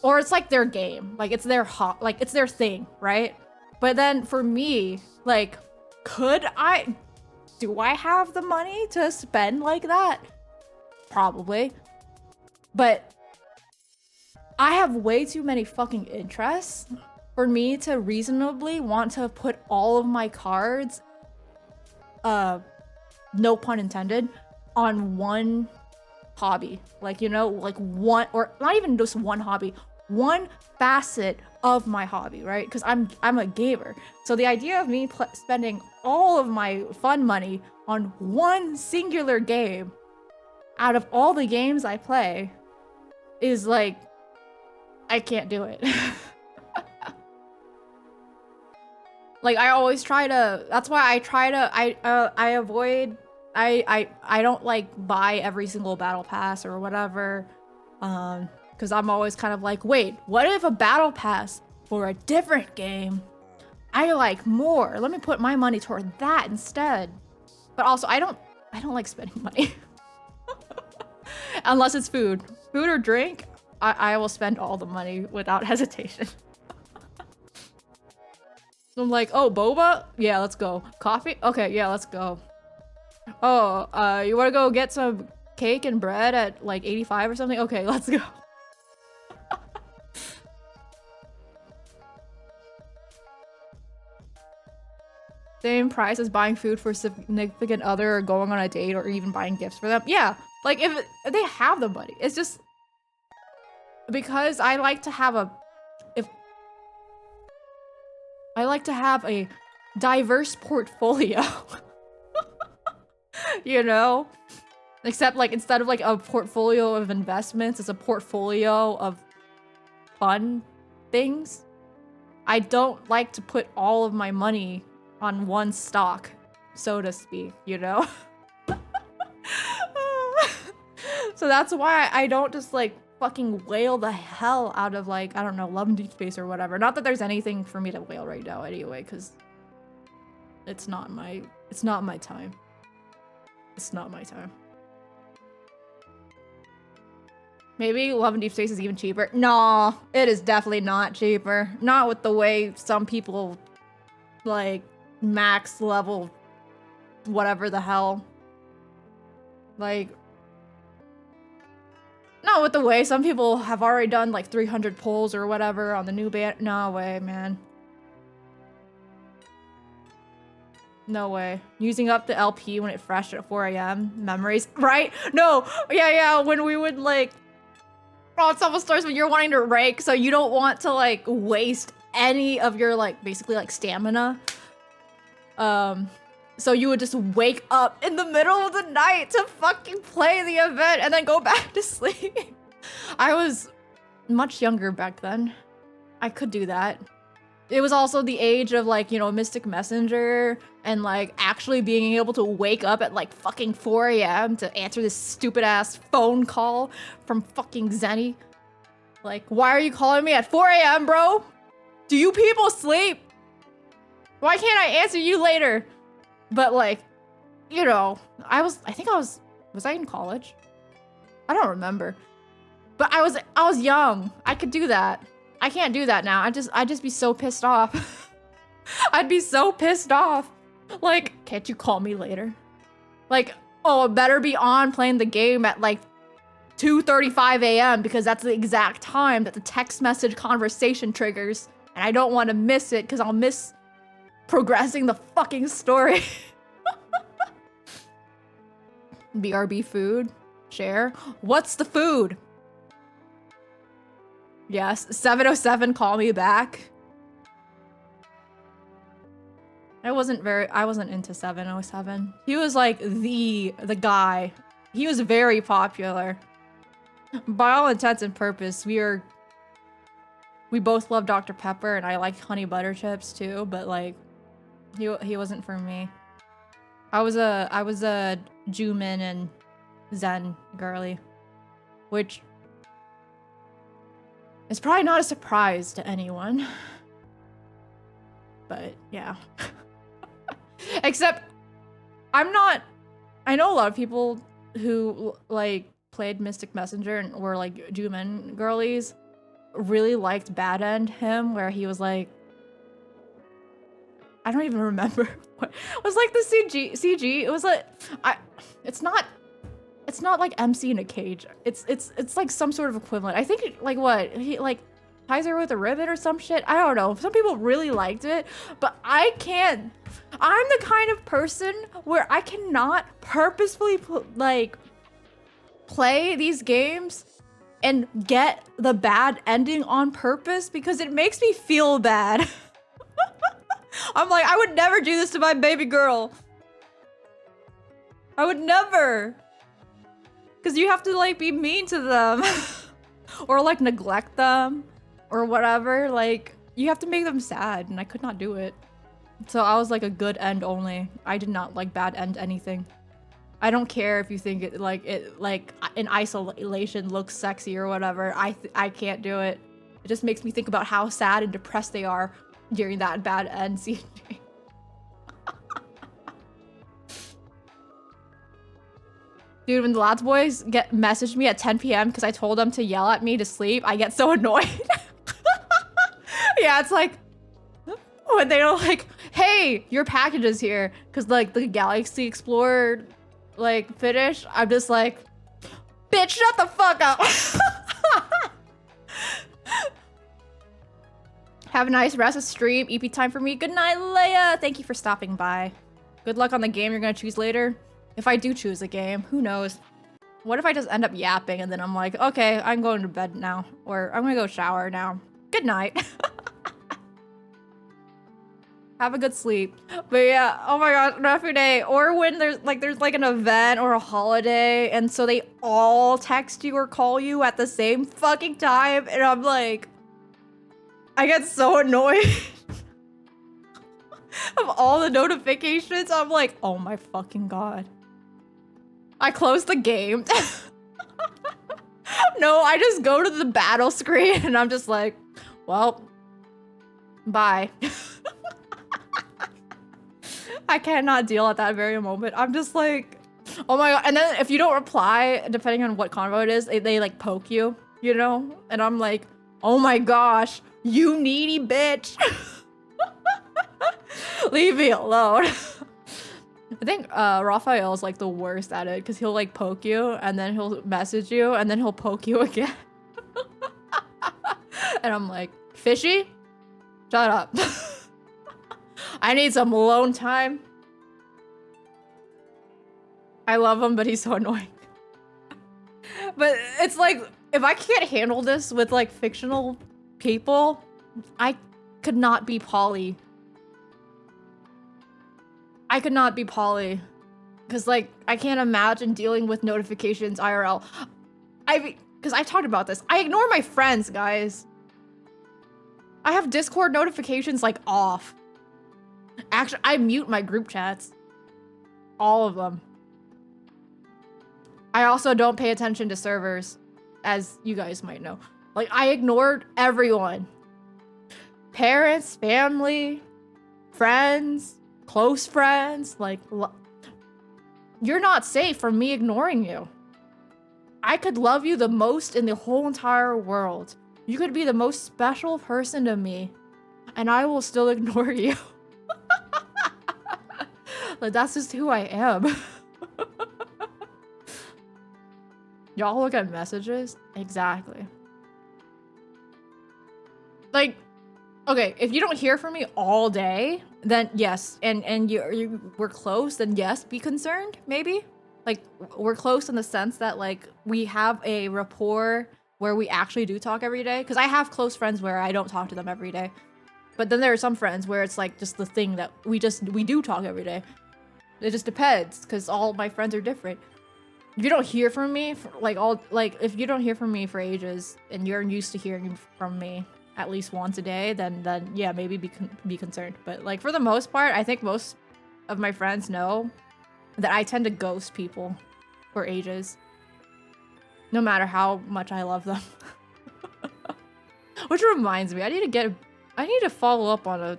or it's like their game, like it's their like it's their thing, right? But then for me, like, do I have the money to spend like that? Probably. But I have way too many fucking interests for me to reasonably want to put all of my cards, no pun intended, on one hobby. Like, you know, like one, or not even just one hobby, one facet of my hobby, right? Because I'm a gamer. So the idea of me spending all of my fun money on one singular game out of all the games I play is like, I can't do it. Like, I always try to, that's why I try to, I avoid, I don't like buy every single battle pass or whatever. Because I'm always kind of like, wait, what if a battle pass for a different game I like more? Let me put my money toward that instead. But also, I don't like spending money. Unless it's food. Food or drink, I will spend all the money without hesitation. So I'm like, oh, boba? Yeah, let's go. Coffee? Okay, yeah, let's go. Oh, you wanna go get some cake and bread at like 85 or something? Okay, let's go. Same price as buying food for a significant other or going on a date or even buying gifts for them. Yeah, like if they have the money. It's just because I like to have a diverse portfolio. You know? Except like instead of like a portfolio of investments, it's a portfolio of fun things. I don't like to put all of my money on one stock, so to speak, you know? So that's why I don't just like fucking whale the hell out of like, I don't know, Love and Deep Space or whatever. Not that there's anything for me to whale right now anyway, because it's not my time. It's not my time. Maybe Love and Deep Space is even cheaper. No, it is definitely not cheaper. Not with the way some people like max level whatever the hell. Like, not with the way some people have already done like 300 pulls or whatever on the new band. No way, man. No way. Using up the LP when it fresh at 4 AM. Memories. Right? No. Yeah. When we would like... Oh, it's almost starts when you're wanting to rake, so you don't want to like waste any of your like basically like stamina. So you would just wake up in the middle of the night to fucking play the event and then go back to sleep. I was much younger back then. I could do that. It was also the age of like, you know, Mystic Messenger and like actually being able to wake up at like fucking 4 AM to answer this stupid ass phone call from fucking Zenny. Like, why are you calling me at 4 AM, bro? Do you people sleep? Why can't I answer you later? But like, you know, I was I in college? I don't remember. But I was young. I could do that. I can't do that now. I'd just be so pissed off. I'd be so pissed off. Like, can't you call me later? Like, oh, it better be on playing the game at like 2:35 AM because that's the exact time that the text message conversation triggers. And I don't want to miss it because I'll miss progressing the fucking story. BRB food. Share. What's the food? Yes. 707, call me back. I wasn't into 707. He was like the guy. He was very popular. By all intents and purpose, we both love Dr. Pepper and I like honey butter chips too, but like he wasn't for me. I was a Jumin and Zen girly, which is probably not a surprise to anyone. But yeah. Except I know a lot of people who like played Mystic Messenger and were like Jumin girlies. really liked Bad End him, where he was like, I don't even remember what it was like the CG. It was like it's not like MC in a cage. It's like some sort of equivalent. I think like what he like ties her with a ribbon or some shit. I don't know. Some people really liked it, but I can't. I'm the kind of person where I cannot purposefully like play these games and get the bad ending on purpose because it makes me feel bad. I'm like, I would never do this to my baby girl. I would never. Because you have to like be mean to them or like neglect them or whatever. Like you have to make them sad and I could not do it. So I was like a good end only. I did not like bad end anything. I don't care if you think it like in isolation looks sexy or whatever. I can't do it. It just makes me think about how sad and depressed they are during that bad end CG. Dude, when the Lads Boys messaged me at 10 p.m. because I told them to yell at me to sleep, I get so annoyed. Yeah, it's like when they're like, hey, your package is here. Because like the Galaxy Explorer like finish, I'm just like, bitch, shut the fuck up. Have a nice rest of stream. EP time for me. Good night, Leia. Thank you for stopping by. Good luck on the game you're gonna choose later. If I do choose a game, who knows? What if I just end up yapping and then I'm like, okay, I'm going to bed now. Or I'm gonna go shower now. Good night. Have a good sleep. But yeah, oh my gosh, every day. Or when there's like an event or a holiday and so they all text you or call you at the same fucking time and I'm like, I get so annoyed of all the notifications. I'm like, oh my fucking god. I close the game. No, I just go to the battle screen and I'm just like, well, bye. I cannot deal at that very moment. I'm just like, oh my god. And then if you don't reply, depending on what convo it is, they like poke you, you know? And I'm like, oh my gosh, you needy bitch. Leave me alone. I think Raphael's like the worst at it because he'll like poke you and then he'll message you and then he'll poke you again. And I'm like, fishy? Shut up. I need some alone time. I love him, but he's so annoying. But it's like, if I can't handle this with like fictional people, I could not be Polly. I could not be Polly. Because like, I can't imagine dealing with notifications IRL. Because I talked about this. I ignore my friends, guys. I have Discord notifications like off. Actually, I mute my group chats. All of them. I also don't pay attention to servers, as you guys might know. Like, I ignored everyone. Parents, family, friends, close friends. Like, you're not safe from me ignoring you. I could love you the most in the whole entire world. You could be the most special person to me, and I will still ignore you. Like, that's just who I am. Y'all look at messages? Exactly. Like, okay, if you don't hear from me all day, then yes, and we're close, then yes, be concerned, maybe. Like, we're close in the sense that, like, we have a rapport where we actually do talk every day. Because I have close friends where I don't talk to them every day. But then there are some friends where it's, like, just the thing that we do talk every day. It just depends, because all my friends are different. If you don't hear from me, if you don't hear from me for ages, and you're used to hearing from me at least once a day, then yeah, maybe be concerned. But, like, for the most part, I think most of my friends know that I tend to ghost people for ages. No matter how much I love them. Which reminds me, I need to follow up on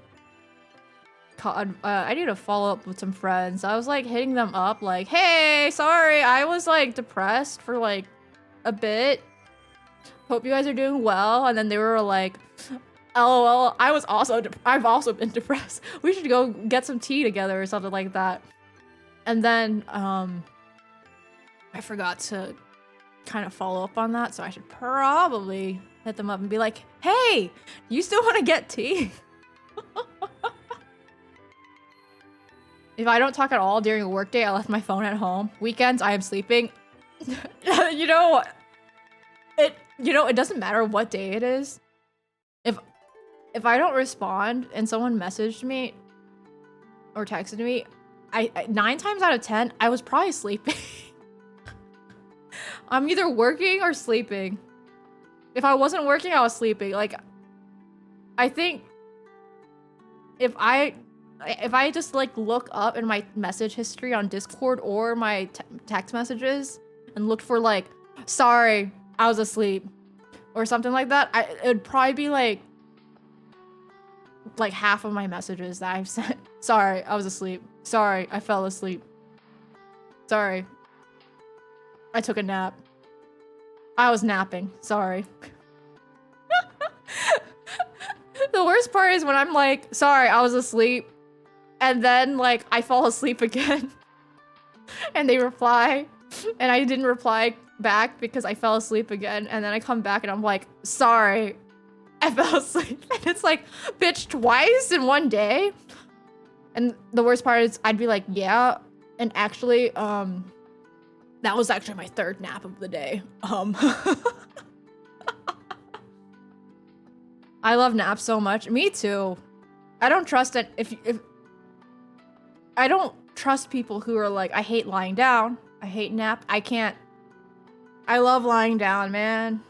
I need to follow up with some friends. I was like hitting them up like, hey, sorry, I was like depressed for like a bit. Hope you guys are doing well. And then they were like, LOL, I've also been depressed. We should go get some tea together or something like that. And then I forgot to kind of follow up on that, so I should probably hit them up and be like, hey, you still want to get tea? If I don't talk at all during a workday, I left my phone at home. Weekends, I am sleeping. You know, it doesn't matter what day it is. If I don't respond and someone messaged me or texted me, I 9 times out of 10, I was probably sleeping. I'm either working or sleeping. If I wasn't working, I was sleeping. Like, I think if I just like look up in my message history on Discord or my text messages and looked for like, sorry, I was asleep or something like that, it would probably be like half of my messages that I've sent. Sorry, I was asleep. Sorry, I fell asleep. Sorry, I took a nap. I was napping. Sorry. The worst part is when I'm like, sorry, I was asleep. And then like I fall asleep again. And they reply. And I didn't reply back because I fell asleep again. And then I come back and I'm like, sorry, I fell asleep. And it's like, bitch, twice in one day. And the worst part is I'd be like, yeah. And actually, that was actually my 3rd nap of the day. I love naps so much. Me too. I don't trust it. If I don't trust people who are like, I hate lying down. I hate nap. I can't. I love lying down, man.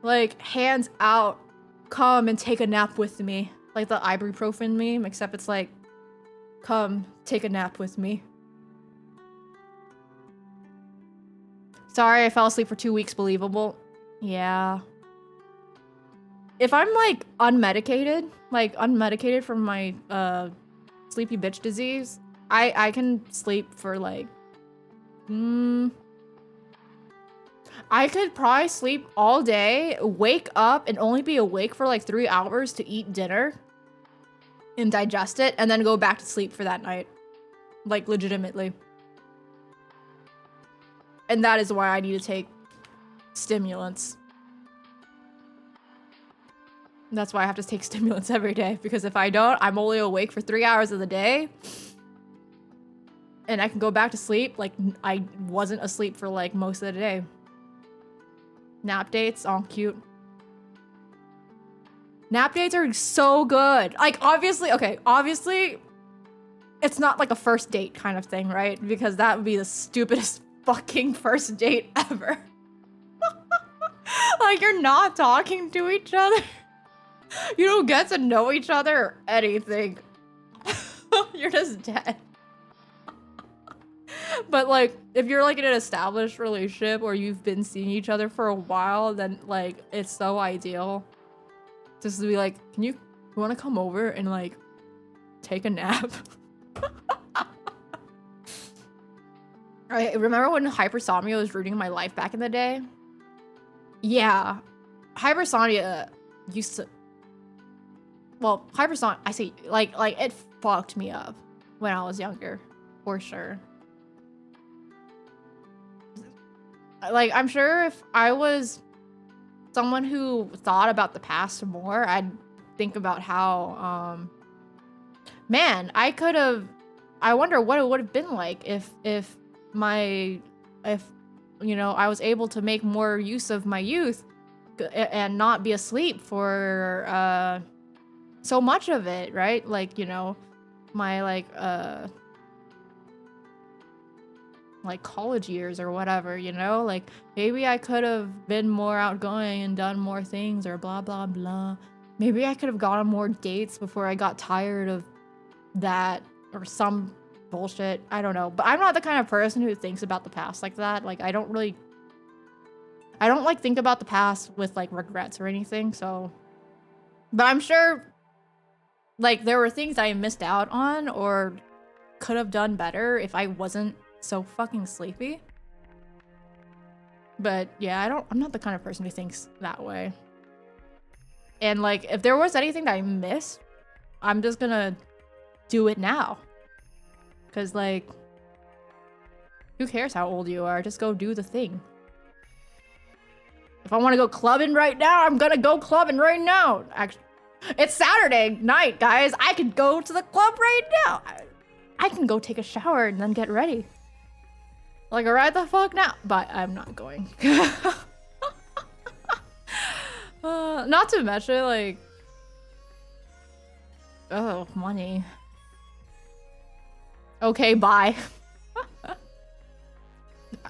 Like, hands out. Come and take a nap with me. Like the ibuprofen meme, except it's like, come take a nap with me. Sorry, I fell asleep for 2 weeks. Believable. Yeah. If I'm like unmedicated from my sleepy bitch disease, I can sleep for like I could probably sleep all day, wake up and only be awake for like 3 hours to eat dinner and digest it, and then go back to sleep for that night. Like, legitimately. And that is why I need to take stimulants. That's why I have to take stimulants every day, because if I don't, I'm only awake for 3 hours of the day. And I can go back to sleep like I wasn't asleep for like most of the day. Nap dates, all cute. Nap dates are so good. Like, obviously, it's not like a first date kind of thing, right? Because that would be the stupidest fucking first date ever. Like, you're not talking to each other. You don't get to know each other or anything. You're just dead. But like, if you're like in an established relationship or you've been seeing each other for a while, then like, it's so ideal. Just to be like, you want to come over and like, take a nap? I remember when hypersomnia was ruining my life back in the day. Yeah, hypersomnia used to. Well, hypersomnia, I say, like it fucked me up when I was younger, for sure. Like, I'm sure if I was someone who thought about the past more, I'd think about how, man, I wonder what it would have been like if you know, I was able to make more use of my youth and not be asleep for, so much of it, right? Like, you know, my like college years or whatever, you know? Like, maybe I could have been more outgoing and done more things or blah, blah, blah. Maybe I could have gone on more dates before I got tired of that or some bullshit. I don't know. But I'm not the kind of person who thinks about the past like that. Like, I don't like think about the past with like regrets or anything, so. But I'm sure like there were things I missed out on or could have done better if I wasn't so fucking sleepy. But yeah, I'm not the kind of person who thinks that way. And like, if there was anything that I missed, I'm just gonna do it now. Cause like, who cares how old you are? Just go do the thing. If I want to go clubbing right now, I'm gonna go clubbing right now. Actually, it's Saturday night, guys. I could go to the club right now. I can go take a shower and then get ready. Like, right the fuck now. But I'm not going. Not to mention, like... Oh, money. Okay, bye.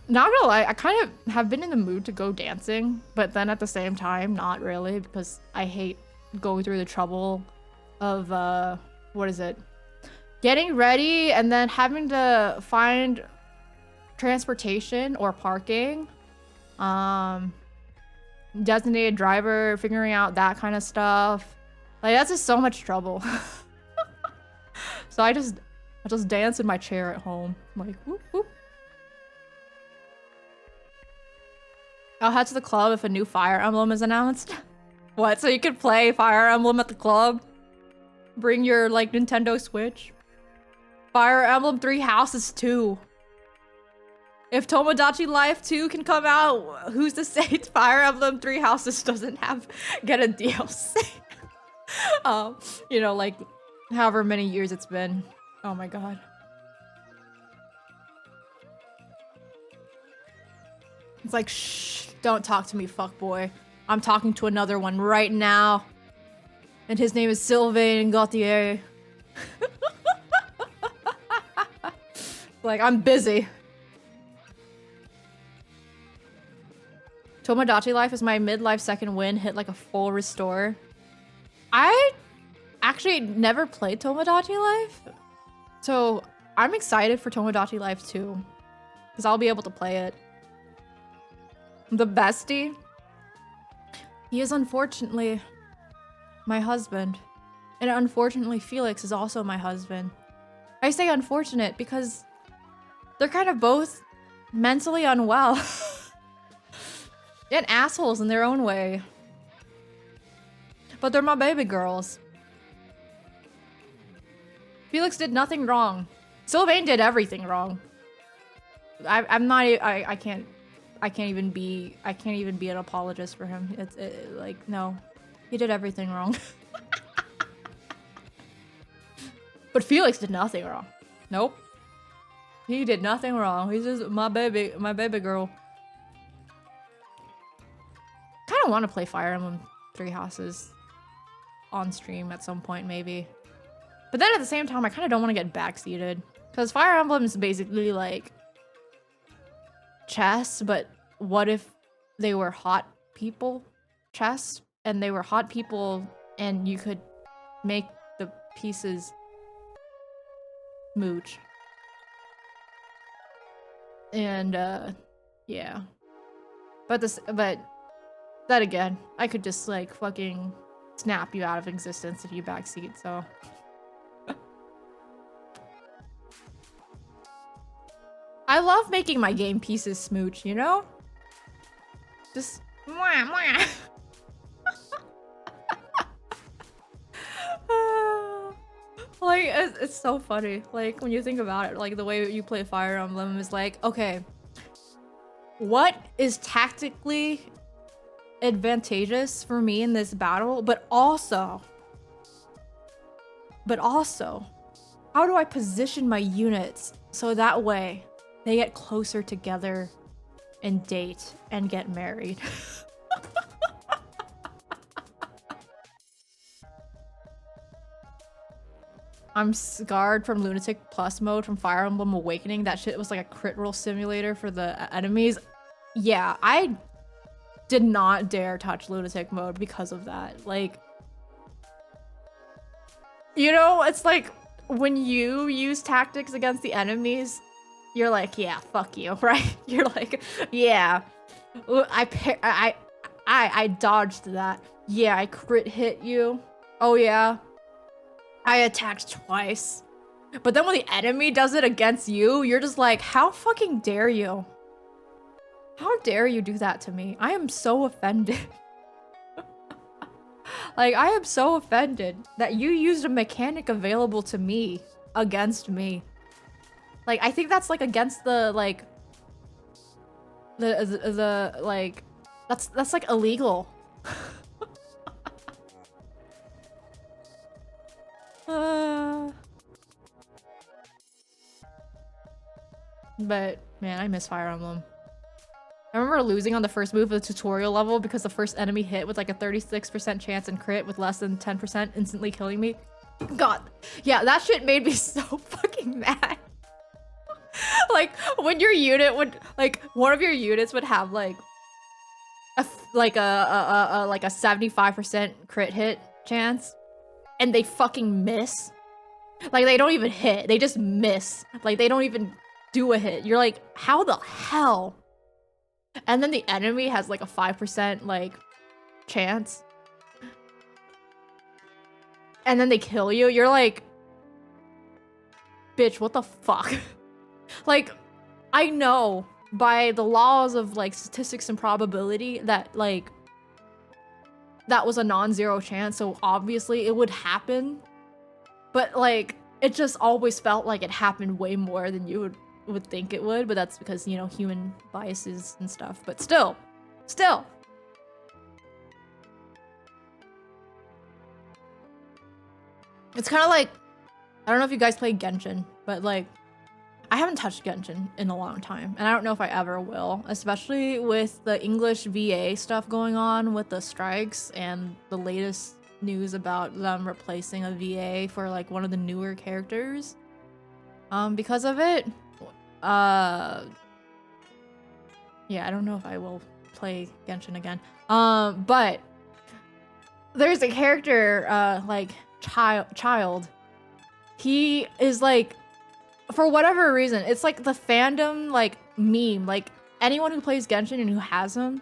Not gonna lie, I kind of have been in the mood to go dancing, but then at the same time, not really, because I hate going through the trouble of, what is it? Getting ready and then having to find transportation or parking, designated driver, figuring out that kind of stuff. Like, that's just so much trouble. So I just dance in my chair at home. I'm like, whoop, whoop. I'll head to the club if a new Fire Emblem is announced. What? So you could play Fire Emblem at the club? Bring your, like, Nintendo Switch? Fire Emblem 3 Houses 2. If Tomodachi Life 2 can come out, who's to say Fire Emblem 3 Houses doesn't get a DLC? You know, like, however many years it's been. Oh my god. It's like, shh, don't talk to me, fuckboy. I'm talking to another one right now. And his name is Sylvain Gauthier. Like, I'm busy. Tomodachi Life is my midlife second win, hit like a full restore. I actually never played Tomodachi Life. So I'm excited for Tomodachi Life 2. Because I'll be able to play it. The bestie? He is unfortunately my husband. And unfortunately, Felix is also my husband. I say unfortunate because they're kind of both mentally unwell. And assholes in their own way. But they're my baby girls. Felix did nothing wrong. Sylvain did everything wrong. I can't even be an apologist for him. Like, no. He did everything wrong. But Felix did nothing wrong. Nope. He did nothing wrong. He's just my baby girl. Kind of want to play Fire Emblem 3 Houses on stream at some point, maybe. But then at the same time, I kind of don't want to get backseated. Because Fire Emblem is basically like chess, but what if they were hot people chess? And they were hot people and you could make the pieces mooch. And, yeah. But then again, I could just, like, fucking snap you out of existence if you backseat, so. I love making my game pieces smooch, you know? Just mwah, mwah. Like, it's so funny. Like, when you think about it, like, the way you play Fire Emblem is like, okay, what is tactically advantageous for me in this battle, but also, how do I position my units so that way they get closer together and date and get married? I'm scarred from Lunatic Plus mode from Fire Emblem Awakening. That shit was like a crit roll simulator for the enemies. Yeah, I did not dare touch Lunatic mode because of that. Like, you know, it's like when you use tactics against the enemies, you're like, yeah, fuck you, right? You're like, yeah, I dodged that. Yeah, I crit hit you. Oh yeah, I attacked twice. But then when the enemy does it against you, you're just like, how fucking dare you? How dare you do that to me? I am so offended. Like, I am so offended that you used a mechanic available to me against me. Like, I think that's like against the like like that's like illegal. But man, I miss Fire Emblem. I remember losing on the first move of the tutorial level because the first enemy hit with like a 36% chance and crit with less than 10% instantly killing me. God, yeah, that shit made me so fucking mad. Like when your unit would like one of your units would have like a 75% crit hit chance and they fucking miss. Like they don't even hit, they just miss. Like they don't even do a hit. You're like, how the hell? And then the enemy has like a 5% like chance. And then they kill you. You're like, bitch, what the fuck? Like, I know by the laws of like statistics and probability that like that was a non-zero chance, so obviously it would happen. But like it just always felt like it happened way more than you would think it would, but that's because, you know, human biases and stuff. But still. It's kind of like, I don't know if you guys play Genshin, but like, I haven't touched Genshin in a long time, and I don't know if I ever will, especially with the English VA stuff going on with the strikes and the latest news about them replacing a VA for like one of the newer characters. Because of it, yeah, I don't know if I will play Genshin again. But there's a character, like child. He is like, for whatever reason, it's like the fandom like meme. Like anyone who plays Genshin and who has him,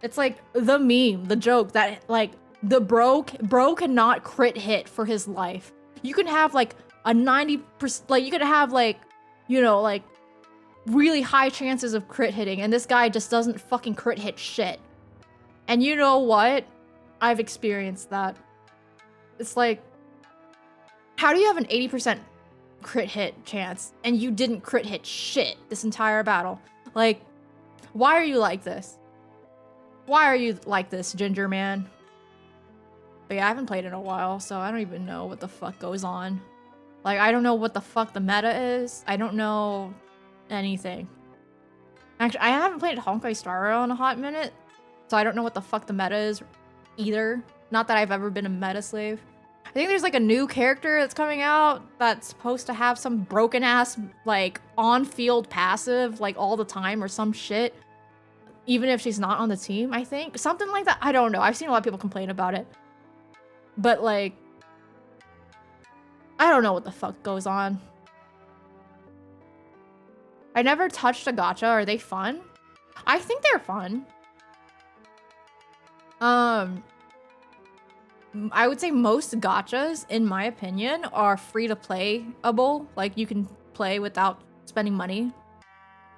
it's like the meme, the joke that like the bro cannot crit hit for his life. You can have like a 90%, like you could have like, you know, like really high chances of crit hitting, and this guy just doesn't fucking crit hit shit. And you know what? I've experienced that. It's like, how do you have an 80% crit hit chance and you didn't crit hit shit this entire battle? Like, why are you like this? Why are you like this, Ginger Man? But yeah, I haven't played in a while, so I don't even know what the fuck goes on. Like, I don't know what the fuck the meta is. I don't know anything. Actually, I haven't played Honkai Star Rail in a hot minute, so I don't know what the fuck the meta is either. Not that I've ever been a meta slave. I think there's like a new character that's coming out that's supposed to have some broken ass like on-field passive like all the time or some shit. Even if she's not on the team, I think. Something like that. I don't know. I've seen a lot of people complain about it. But like, I don't know what the fuck goes on. I never touched a gacha. Are they fun? I think they're fun. I would say most gachas, in my opinion, are free to playable. Like, you can play without spending money.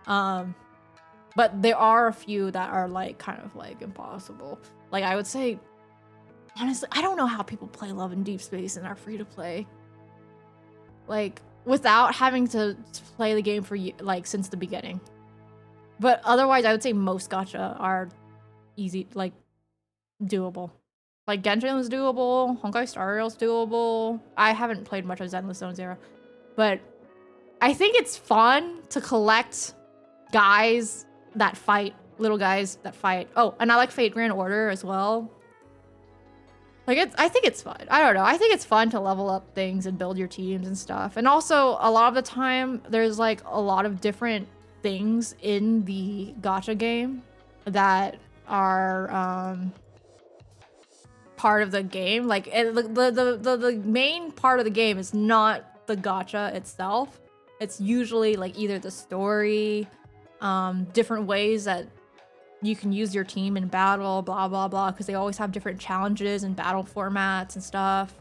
But there are a few that are like kind of like impossible. Like, I would say, honestly, I don't know how people play Love in Deep Space and are free to play. Like, without having to play the game for like since the beginning. But otherwise, I would say most gacha are easy, like doable. Like Genshin is doable, Honkai Star Rail is doable. I haven't played much of Zenless Zone Zero, but I think it's fun to collect guys that fight, little guys that fight. Oh, and I like Fate Grand Order as well. Like, I think it's fun. I don't know. I think it's fun to level up things and build your teams and stuff. And also, a lot of the time, there's like a lot of different things in the gacha game that are part of the game. Like, the main part of the game is not the gacha itself. It's usually like either the story, different ways that you can use your team in battle, blah, blah, blah, because they always have different challenges and battle formats and stuff.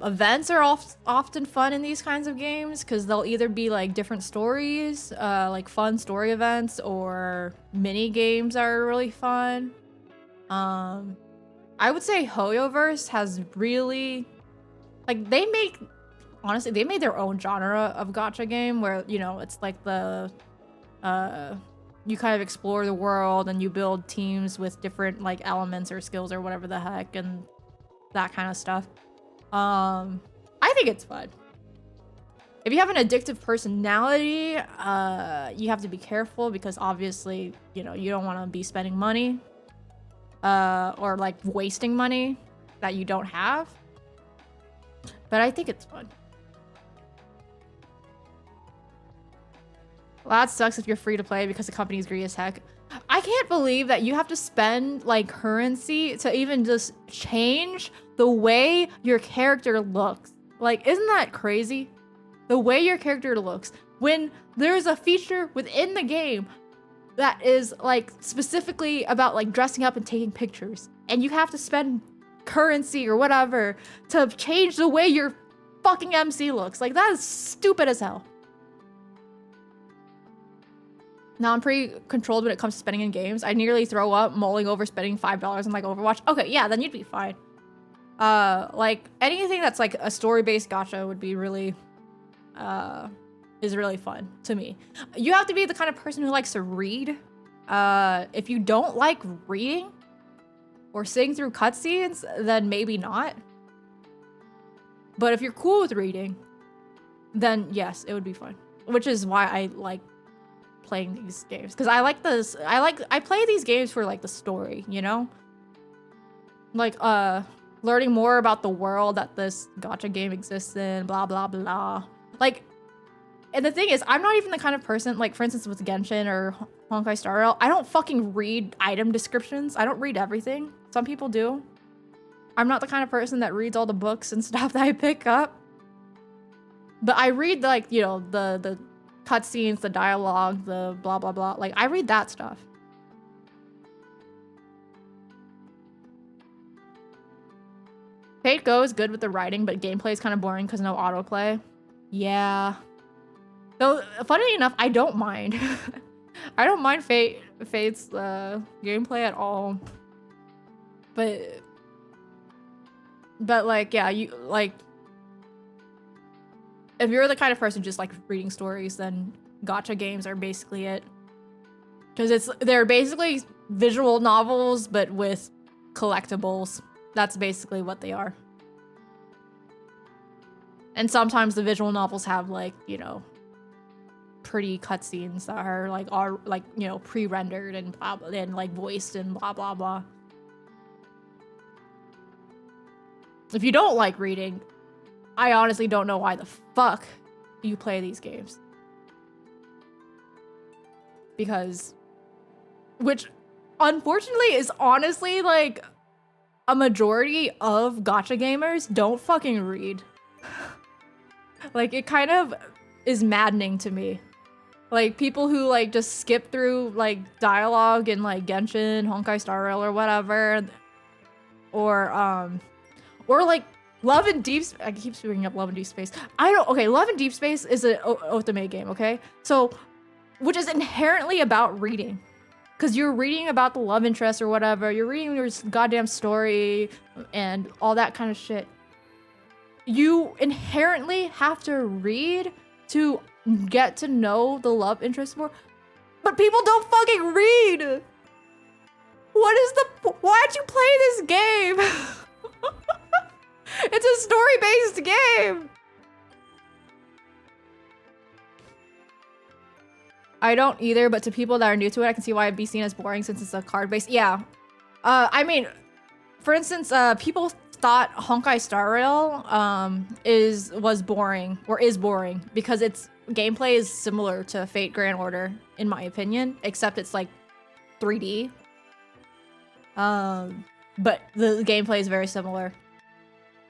Events are often fun in these kinds of games because they'll either be like different stories, like fun story events, or mini games are really fun. I would say Hoyoverse has really, like, honestly, they made their own genre of gacha game where, you know, it's like the, you kind of explore the world and you build teams with different like elements or skills or whatever the heck and that kind of stuff. I think it's fun. If you have an addictive personality, you have to be careful because obviously, you know, you don't want to be spending money, or like wasting money that you don't have. But I think it's fun. Well, that sucks if you're free to play because the company's greedy as heck. I can't believe that you have to spend like currency to even just change the way your character looks. Like, isn't that crazy? The way your character looks. When there's a feature within the game that is like specifically about like dressing up and taking pictures, and you have to spend currency or whatever to change the way your fucking MC looks. Like, that is stupid as hell. Now I'm pretty controlled when it comes to spending in games. I nearly throw up mulling over spending $5 on like Overwatch. Okay, yeah, then you'd be fine. Like anything that's like a story-based gacha would be really, is really fun to me. You have to be the kind of person who likes to read. If you don't like reading or sitting through cutscenes, then maybe not. But if you're cool with reading, then yes, it would be fun. Which is why I like playing these games, because I play these games for like the story, you know, like learning more about the world that this gacha game exists in, blah blah blah. Like, and the thing is, I'm not even the kind of person, like for instance with Genshin or Honkai Star Rail, I don't fucking read item descriptions. I don't read everything. Some people do. I'm not the kind of person that reads all the books and stuff that I pick up, but I read like, you know, the cutscenes, the dialogue, the blah blah blah. Like, I read that stuff. Fate Go is good with the writing, but gameplay is kind of boring because no autoplay. Yeah. Though, funny enough, I don't mind. I don't mind Fate's gameplay at all. But like, yeah, you like, if you're the kind of person just like reading stories, then gacha games are basically it. Because they're basically visual novels, but with collectibles. That's basically what they are. And sometimes the visual novels have like, you know, pretty cutscenes that are like, you know, pre-rendered and blah, blah, and like voiced and blah blah blah. If you don't like reading, I honestly don't know why the fuck you play these games. Because, which unfortunately is honestly like a majority of gacha gamers don't fucking read. Like, it kind of is maddening to me. Like, people who like just skip through like dialogue in like Genshin, Honkai Star Rail or whatever, or like Love and Deep Space. I keep bringing up Love and Deep Space. Okay, Love and Deep Space is an otome game, okay? So, which is inherently about reading. Because you're reading about the love interest or whatever. You're reading your goddamn story and all that kind of shit. You inherently have to read to get to know the love interest more. But people don't fucking read! Why'd you play this game? It's a story-based game! I don't either, but to people that are new to it, I can see why it'd be seen as boring since it's a card-based. Yeah. I mean, for instance, people thought Honkai Star Rail was boring, or is boring, because its gameplay is similar to Fate Grand Order, in my opinion, except it's like 3D. But the gameplay is very similar.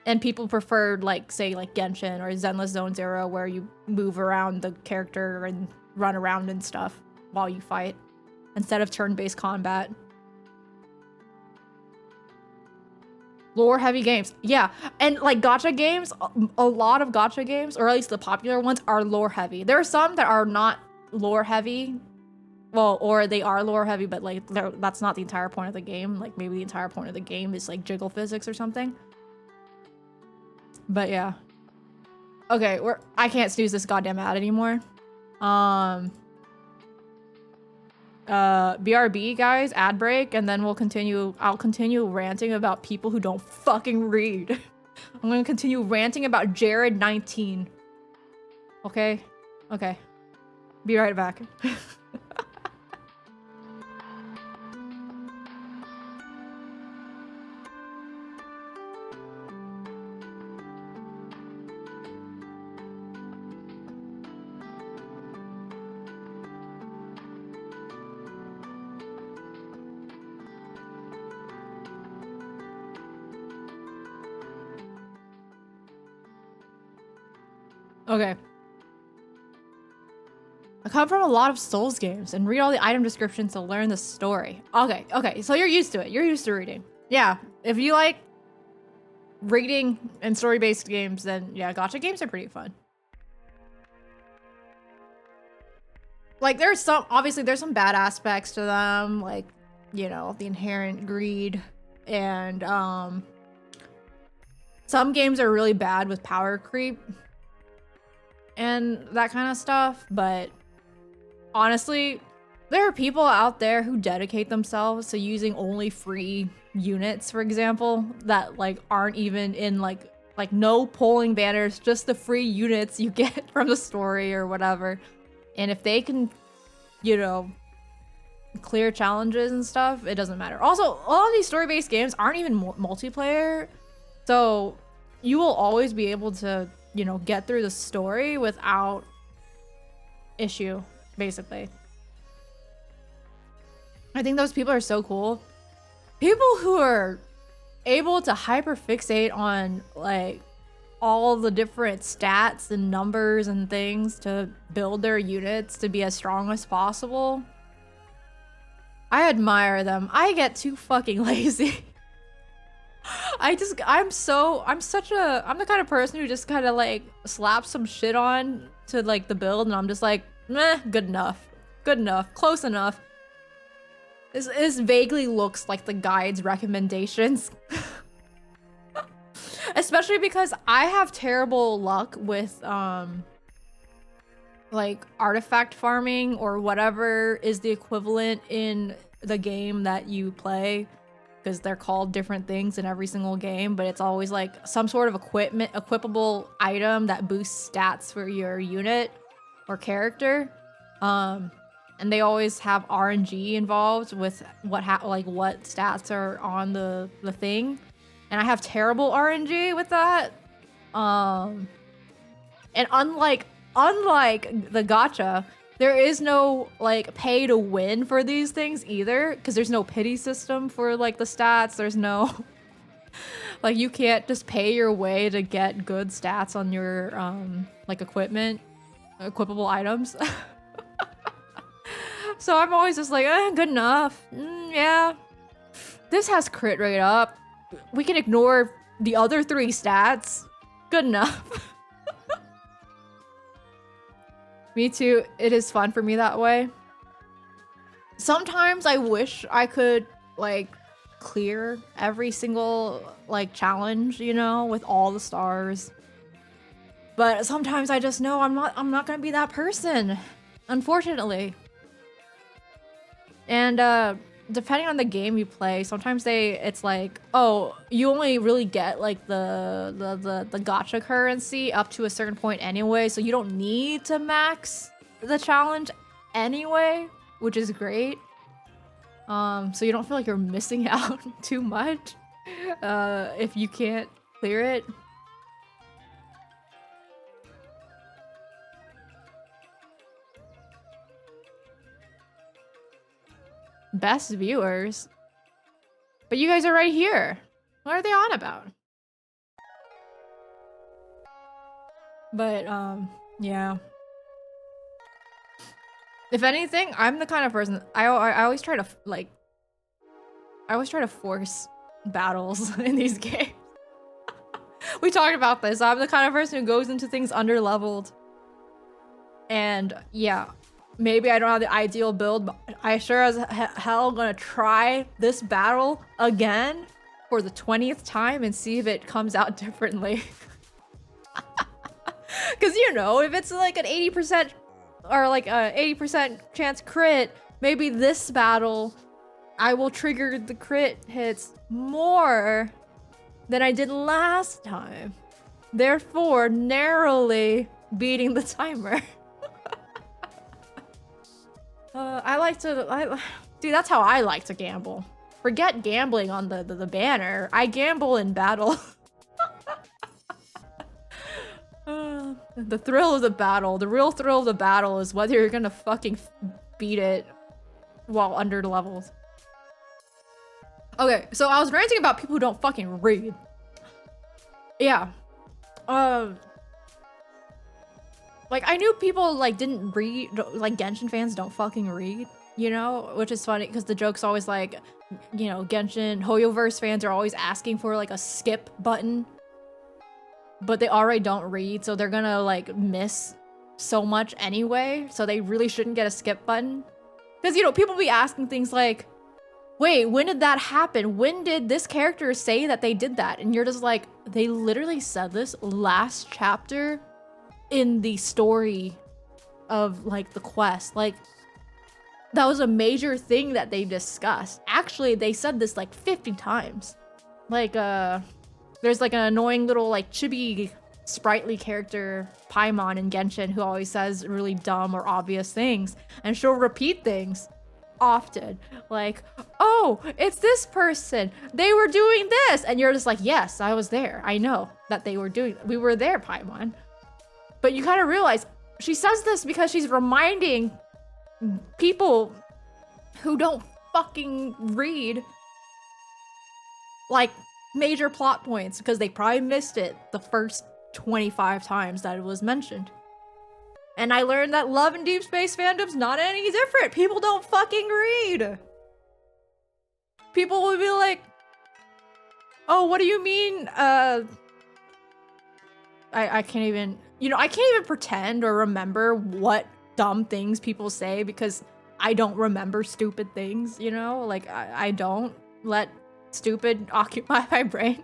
And people preferred, like, say, like Genshin or Zenless Zone Zero, where you move around the character and run around and stuff while you fight, instead of turn-based combat. Lore heavy games. Yeah. And like gacha games, a lot of gacha games, or at least the popular ones, are lore heavy. There are some that are not lore heavy. Well, or they are lore heavy, but like that's not the entire point of the game. Like maybe the entire point of the game is like jiggle physics or something. But yeah. Okay, I can't snooze this goddamn ad anymore. BRB guys, ad break, and then we'll continue. I'll continue ranting about people who don't fucking read. I'm gonna continue ranting about Jared 19. Okay? Okay. Be right back. Okay. I come from a lot of Souls games and read all the item descriptions to learn the story. Okay, okay, so you're used to it. You're used to reading. Yeah, if you like reading and story-based games, then yeah, gacha games are pretty fun. Like there's some, obviously there's some bad aspects to them, like, you know, the inherent greed and some games are really bad with power creep and that kind of stuff, but honestly, there are people out there who dedicate themselves to using only free units, for example, that like aren't even in like no pulling banners, just the free units you get from the story or whatever. And if they can, you know, clear challenges and stuff, it doesn't matter. Also, a lot of these story-based games aren't even multiplayer, so you will always be able to, you know, get through the story without issue, basically. I think those people are so cool. People who are able to hyperfixate on like all the different stats and numbers and things to build their units to be as strong as possible. I admire them. I get too fucking lazy. I'm the kind of person who just kind of like slaps some shit on to like the build and I'm just like, meh, good enough, close enough. This vaguely looks like the guide's recommendations. Especially because I have terrible luck with like artifact farming or whatever is the equivalent in the game that you play, because they're called different things in every single game, but it's always like some sort of equipable item that boosts stats for your unit or character. And they always have RNG involved with what stats are on the thing. And I have terrible RNG with that. And unlike the gacha, there is no like pay to win for these things either, because there's no pity system for like the stats. There's no like you can't just pay your way to get good stats on your like equipable items. So I'm always just like, good enough. Yeah. This has crit rate up. We can ignore the other 3 stats. Good enough. Me too. It is fun for me that way. Sometimes I wish I could like clear every single like challenge, you know, with all the stars. But sometimes I just know I'm not gonna be that person, unfortunately. And depending on the game you play, sometimes it's like, oh, you only really get like the gacha currency up to a certain point anyway, so you don't need to max the challenge anyway, which is great. So you don't feel like you're missing out too much if you can't clear it. Best viewers? But you guys are right here. What are they on about? But, yeah. If anything, I'm the kind of person, I always try to, like, I always try to force battles in these games. We talked about this. I'm the kind of person who goes into things under-leveled. And yeah, maybe I don't have the ideal build, but I sure as hell gonna try this battle again for the 20th time and see if it comes out differently. Because, you know, if it's like an 80% or like a 80% chance crit, maybe this battle I will trigger the crit hits more than I did last time. Therefore, narrowly beating the timer. Dude, that's how I like to gamble. Forget gambling on the banner. I gamble in battle. The thrill of the battle. The real thrill of the battle is whether you're gonna fucking beat it while under levels. Okay, so I was ranting about people who don't fucking read. Yeah. Like, I knew people, like, didn't read, like, Genshin fans don't fucking read, you know? Which is funny, because the joke's always like, you know, Genshin, Hoyoverse fans are always asking for, like, a skip button. But they already don't read, so they're gonna, like, miss so much anyway. So they really shouldn't get a skip button. Because, you know, people be asking things like, wait, when did that happen? When did this character say that they did that? And you're just like, they literally said this last chapter in the story of, like, the quest. Like, that was a major thing that they discussed. Actually, they said this like 50 times. Like, there's like an annoying little like chibi sprightly character, Paimon in Genshin, who always says really dumb or obvious things. And she'll repeat things often. Like, oh, it's this person. They were doing this. And you're just like, yes, I was there. I know that they were doing, we were there, Paimon. But you kind of realize she says this because she's reminding people who don't fucking read like major plot points because they probably missed it the first 25 times that it was mentioned. And I learned that Love and Deep Space fandom's not any different. People don't fucking read. People will be like, oh, what do you mean? I can't even, you know, I can't even pretend or remember what dumb things people say because I don't remember stupid things, you know? Like, I don't let stupid occupy my brain.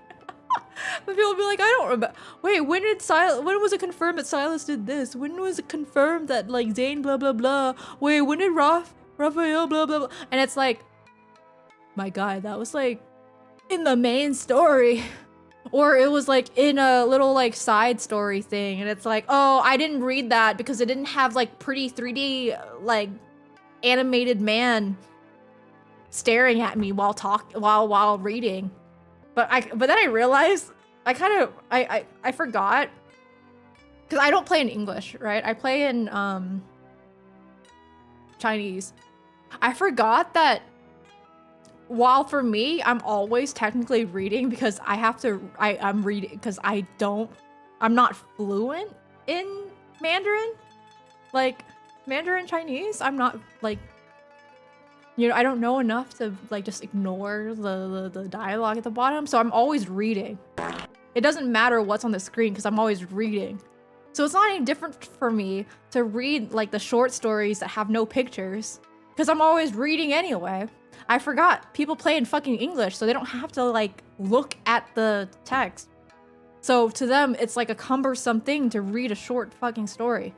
But people will be like, I don't remember. Wait, when was it confirmed that Silas did this? When was it confirmed that, like, Zane blah blah blah? Wait, when did Raphael blah blah blah? And it's like, my guy, that was like in the main story. Or it was like in a little like side story thing, and it's like, oh, I didn't read that because it didn't have like pretty 3D like animated man staring at me while reading. But then I realized I forgot because I don't play in English, right? I play in Chinese. I forgot that while for me, I'm always technically reading because I'm reading because I'm not fluent in Mandarin. Like, Mandarin Chinese, I'm not, like, you know, I don't know enough to, like, just ignore the dialogue at the bottom. So I'm always reading. It doesn't matter what's on the screen because I'm always reading. So it's not any different for me to read, like, the short stories that have no pictures because I'm always reading anyway. I forgot people play in fucking English, so they don't have to, like, look at the text. So to them, it's like a cumbersome thing to read a short fucking story.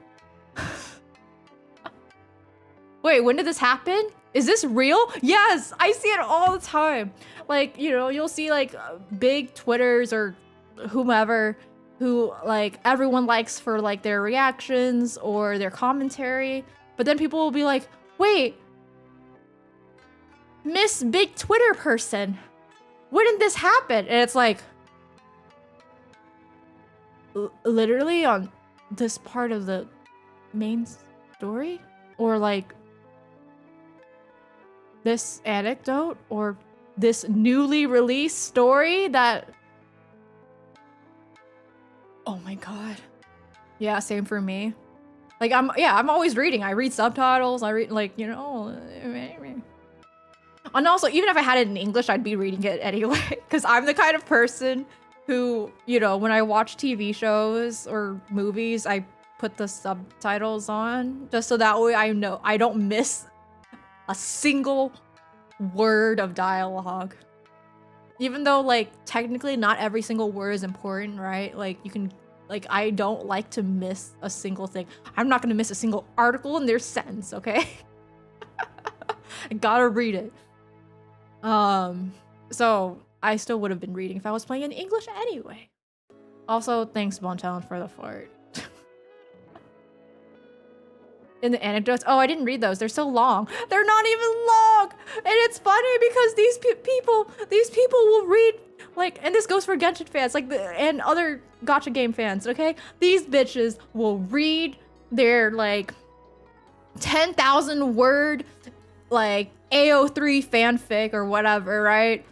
Wait, when did this happen? Is this real? Yes, I see it all the time. Like, you know, you'll see, like, big Twitters or whomever who, like, everyone likes for, like, their reactions or their commentary. But then people will be like, wait, Miss Big Twitter person, when did this happen? And it's like, literally on this part of the main story? Or like this anecdote? Or this newly released story that... Oh my god. Yeah, same for me. Like, I'm always reading. I read subtitles, I read, like, you know... And also, even if I had it in English, I'd be reading it anyway. Because I'm the kind of person who, you know, when I watch TV shows or movies, I put the subtitles on just so that way I know I don't miss a single word of dialogue. Even though, like, technically not every single word is important, right? Like, you can, like, I don't like to miss a single thing. I'm not gonna miss a single article in their sentence, okay? I gotta read it. So I still would have been reading if I was playing in English anyway. Also, thanks, Bontown, for the fart. In the anecdotes, oh, I didn't read those. They're so long. They're not even long, and it's funny because these people will read, like, and this goes for Genshin fans, like, and other gacha game fans. Okay, these bitches will read their like 10,000 word like AO3 fanfic or whatever, right?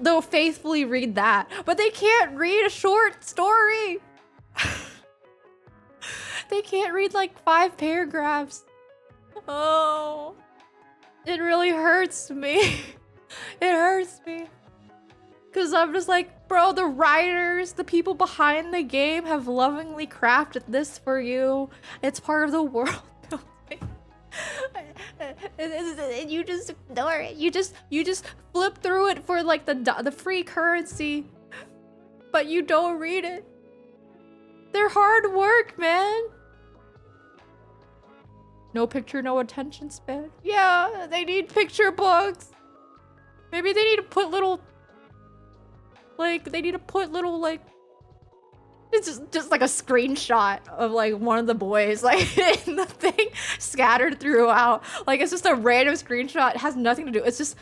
They'll faithfully read that, but they can't read a short story. They can't read like 5 paragraphs. Oh, it really hurts me. It hurts me. Cause I'm just like, bro, the writers, the people behind the game have lovingly crafted this for you. It's part of the world. And you just ignore it. You just flip through it for like the free currency, but you don't read it. They're hard work, man. No picture, no attention span. Yeah, they need picture books. Maybe they need to put little, like, it's just like a screenshot of like one of the boys like in the thing scattered throughout. Like, it's just a random screenshot. It has nothing to do. It's just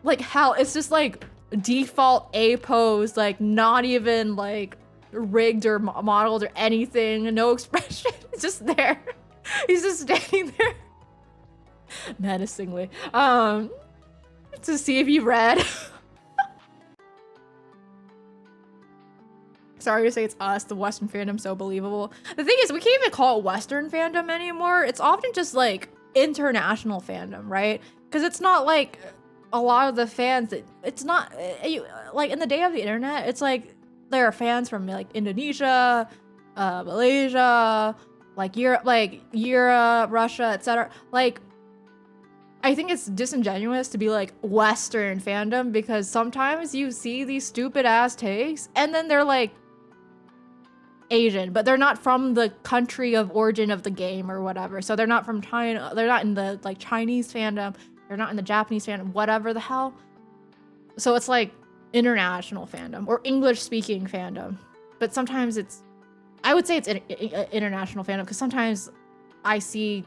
like hell. It's just like default A pose, like not even like rigged or modeled or anything. No expression. It's just there. He's just standing there menacingly. To see if you read. Sorry to say it's us, the Western fandom, so believable. The thing is, we can't even call it Western fandom anymore. It's often just like international fandom, right? Because it's not like a lot of the fans, it's not, like in the day of the internet, it's like there are fans from like Indonesia, Malaysia, like Europe, Russia, etc. Like, I think it's disingenuous to be like Western fandom because sometimes you see these stupid ass takes and then they're like Asian, but they're not from the country of origin of the game or whatever. So they're not from China. They're not in the like Chinese fandom. They're not in the Japanese fandom, whatever the hell. So it's like international fandom or English speaking fandom. But sometimes it's, I would say it's international fandom because sometimes I see,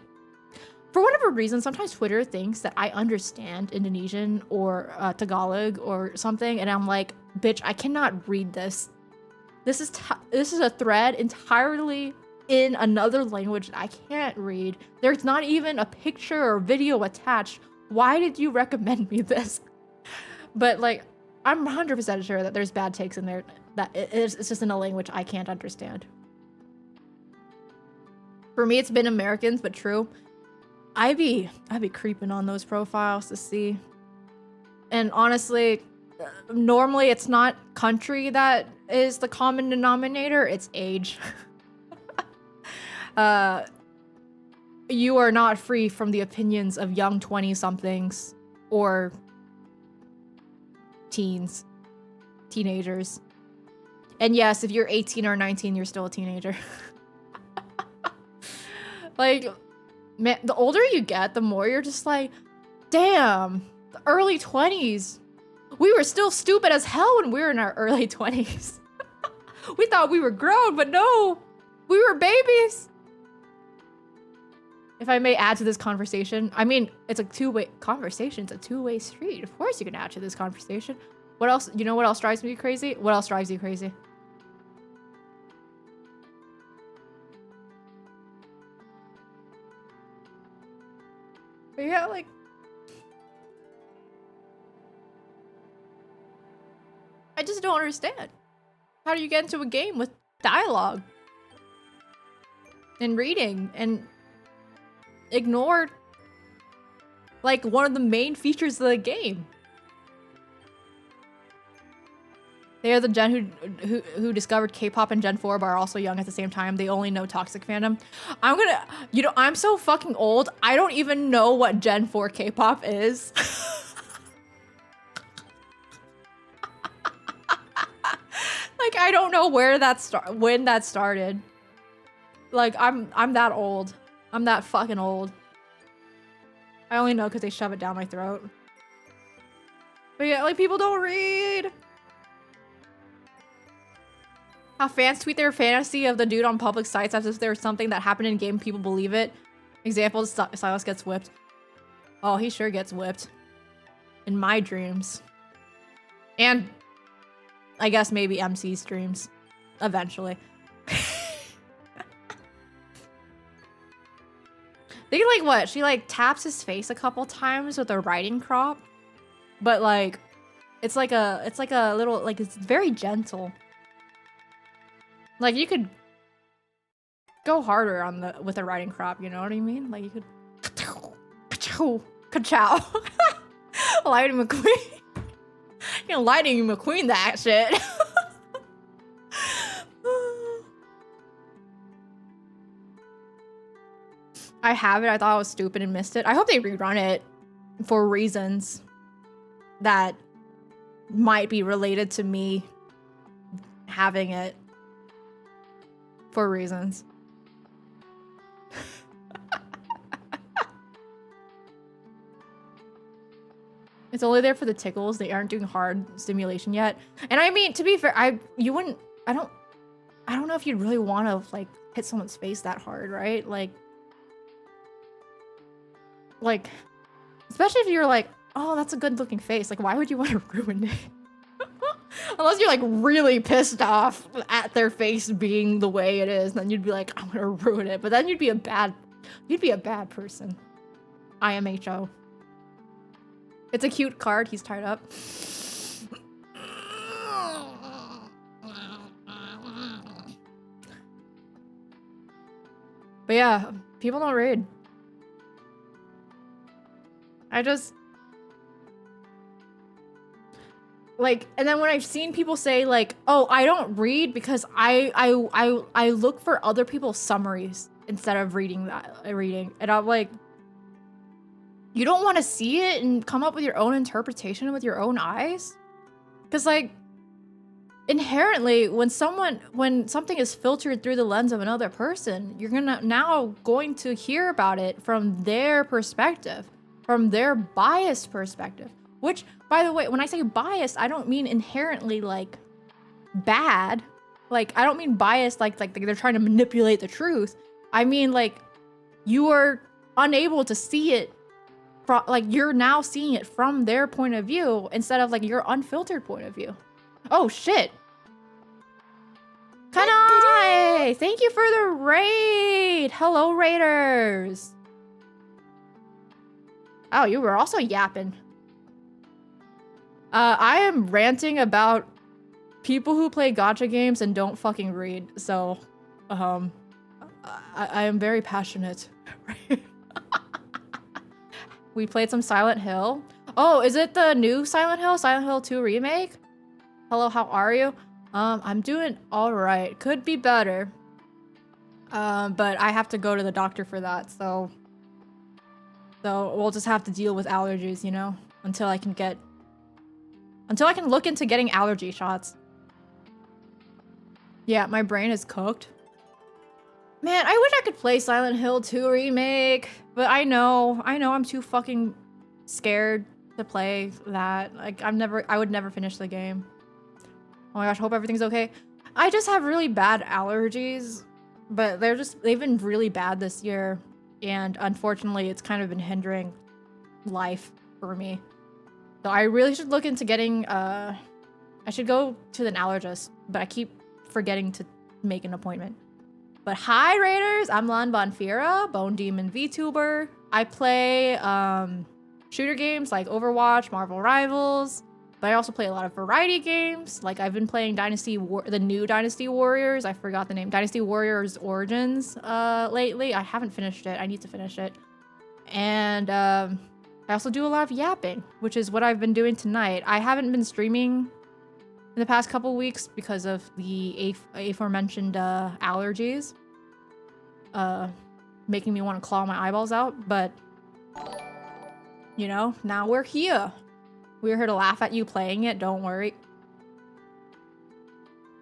for whatever reason, sometimes Twitter thinks that I understand Indonesian or Tagalog or something, and I'm like, bitch, I cannot read this. This is a thread entirely in another language that I can't read. There's not even a picture or video attached. Why did you recommend me this? But like, I'm 100% sure that there's bad takes in there that it's just in a language I can't understand. For me, it's been Americans, but true. I'd be creeping on those profiles to see. And honestly, normally it's not country that is the common denominator, it's age. You are not free from the opinions of young 20-somethings or teenagers. And yes, if you're 18 or 19, you're still a teenager. Like, man, the older you get, the more you're just like, damn, the early 20s. We were still stupid as hell when we were in our early 20s. We thought we were grown, but no, we were babies. If I may add to this conversation, I mean, it's a two-way conversation. It's a two-way street. Of course you can add to this conversation. What else? You know what else drives me crazy? What else drives you crazy? But yeah, like, I just don't understand. How do you get into a game with dialogue and reading and ignore like one of the main features of the game. They are the gen who discovered K-pop and Gen 4 but are also young at the same time. They only know toxic fandom. I'm gonna, you know, I'm so fucking old. I don't even know what Gen 4 K-pop is. Like, I don't know where that when that started. Like, I'm that old. I'm that fucking old. I only know because they shove it down my throat. But yeah, like, people don't read. How fans tweet their fantasy of the dude on public sites as if there's something that happened in game, people believe it. Example, Silas gets whipped. Oh, he sure gets whipped. In my dreams. And I guess maybe MC's dreams. Eventually. They like what? She like taps his face a couple times with a riding crop. But like it's like a little, like, it's very gentle. Like, you could go harder on with a riding crop, you know what I mean? Like, you could ka-chow. Lightning McQueen. You know, Lightning McQueen that shit. I have it. I thought I was stupid and missed it. I hope they rerun it for reasons that might be related to me having it. For reasons. It's only there for the tickles. They aren't doing hard stimulation yet. And I mean, to be fair, I don't know if you'd really want to like hit someone's face that hard, right? Like, especially if you're like, oh, that's a good looking face. Like, why would you want to ruin it? Unless you're like really pissed off at their face being the way it is, then you'd be like, I'm gonna ruin it. But then you'd be a bad person. IMHO. It's a cute card. He's tied up. But yeah, people don't read. I just like, and then when I've seen people say like, oh, I don't read because I look for other people's summaries instead of reading. And I'm like, you don't want to see it and come up with your own interpretation with your own eyes? Because like, inherently, when something is filtered through the lens of another person, you're going to hear about it from their perspective, from their biased perspective. Which, by the way, when I say biased, I don't mean inherently like bad. Like, I don't mean biased like they're trying to manipulate the truth. I mean like you are unable to see it from, like, you're now seeing it from their point of view instead of like your unfiltered point of view. Oh shit. Kanai! Thank you for the raid! Hello, raiders! Oh, you were also yapping. I am ranting about people who play gacha games and don't fucking read, so, I am very passionate. We played some Silent Hill. Oh, is it the new Silent Hill? Silent Hill 2 remake? Hello, how are you? I'm doing alright. Could be better. But I have to go to the doctor for that, so we'll just have to deal with allergies, you know? Until I can look into getting allergy shots. Yeah, my brain is cooked. Man, I wish I could play Silent Hill 2 remake, but I know I'm too fucking scared to play that. Like, I would never finish the game. Oh my gosh, hope everything's okay. I just have really bad allergies, but they've been really bad this year, and unfortunately, it's kind of been hindering life for me. So I really should look into getting, I should go to an allergist, but I keep forgetting to make an appointment. But hi, Raiders! I'm Bonphyrra, Bone Demon VTuber. I play shooter games like Overwatch, Marvel Rivals, but I also play a lot of variety games. Like, I've been playing the new Dynasty Warriors. I forgot the name. Dynasty Warriors Origins lately. I haven't finished it. I need to finish it. And I also do a lot of yapping, which is what I've been doing tonight. I haven't been streaming in the past couple weeks because of the aforementioned allergies. Making me want to claw my eyeballs out, but you know, now we're here. We're here to laugh at you playing it, don't worry.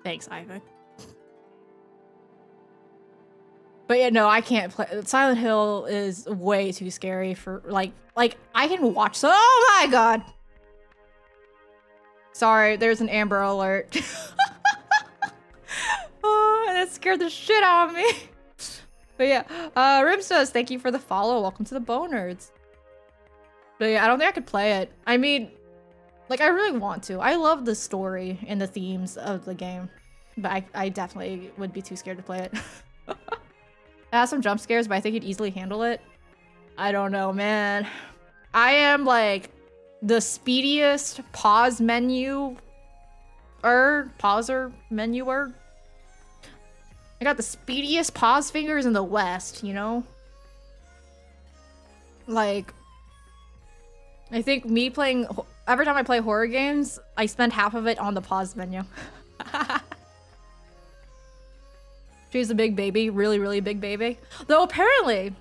Thanks, Ivan. But yeah, no, I can't play. Silent Hill is way too scary for, like I can watch, oh my god! Sorry, there's an Amber Alert. Oh, that scared the shit out of me. But yeah, Rimstos, thank you for the follow. Welcome to the Boners. But yeah, I don't think I could play it. I mean, like, I really want to. I love the story and the themes of the game. But I definitely would be too scared to play it. It has some jump scares, but I think you'd easily handle it. I don't know, man. I am, like, the speediest pause menuer. I got the speediest pause fingers in the West, you know? Like, I think me playing, every time I play horror games, I spend half of it on the pause menu. She's a big baby, really, really big baby. Though apparently,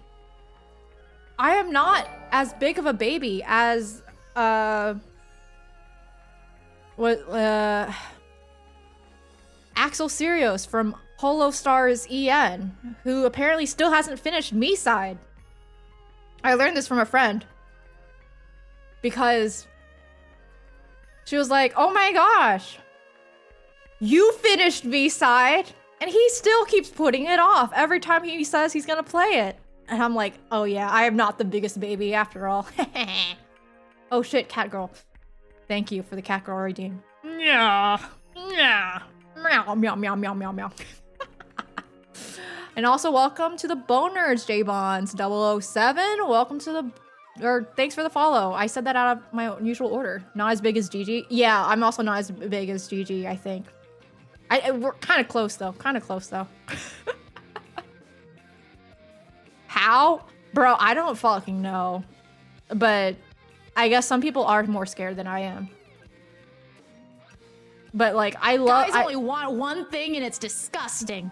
I am not as big of a baby as, Axel Sirius from Holostars EN, who apparently still hasn't finished Me-Side. I learned this from a friend. Because she was like, oh my gosh, you finished Me-Side, and he still keeps putting it off every time he says he's gonna play it. And I'm like, oh yeah, I am not the biggest baby after all. Oh shit, cat girl. Thank you for the cat girl redeem. Yeah, yeah. Meow, meow, meow, meow, meow, meow. And also welcome to the Boners, J-Bonds 007. Welcome to the, or thanks for the follow. I said that out of my usual order. Not as big as Gigi. Yeah, I'm also not as big as Gigi, I think. We're kind of close though, How? Bro, I don't fucking know. But I guess some people are more scared than I am. But like, I love- Guys only want one thing and it's disgusting.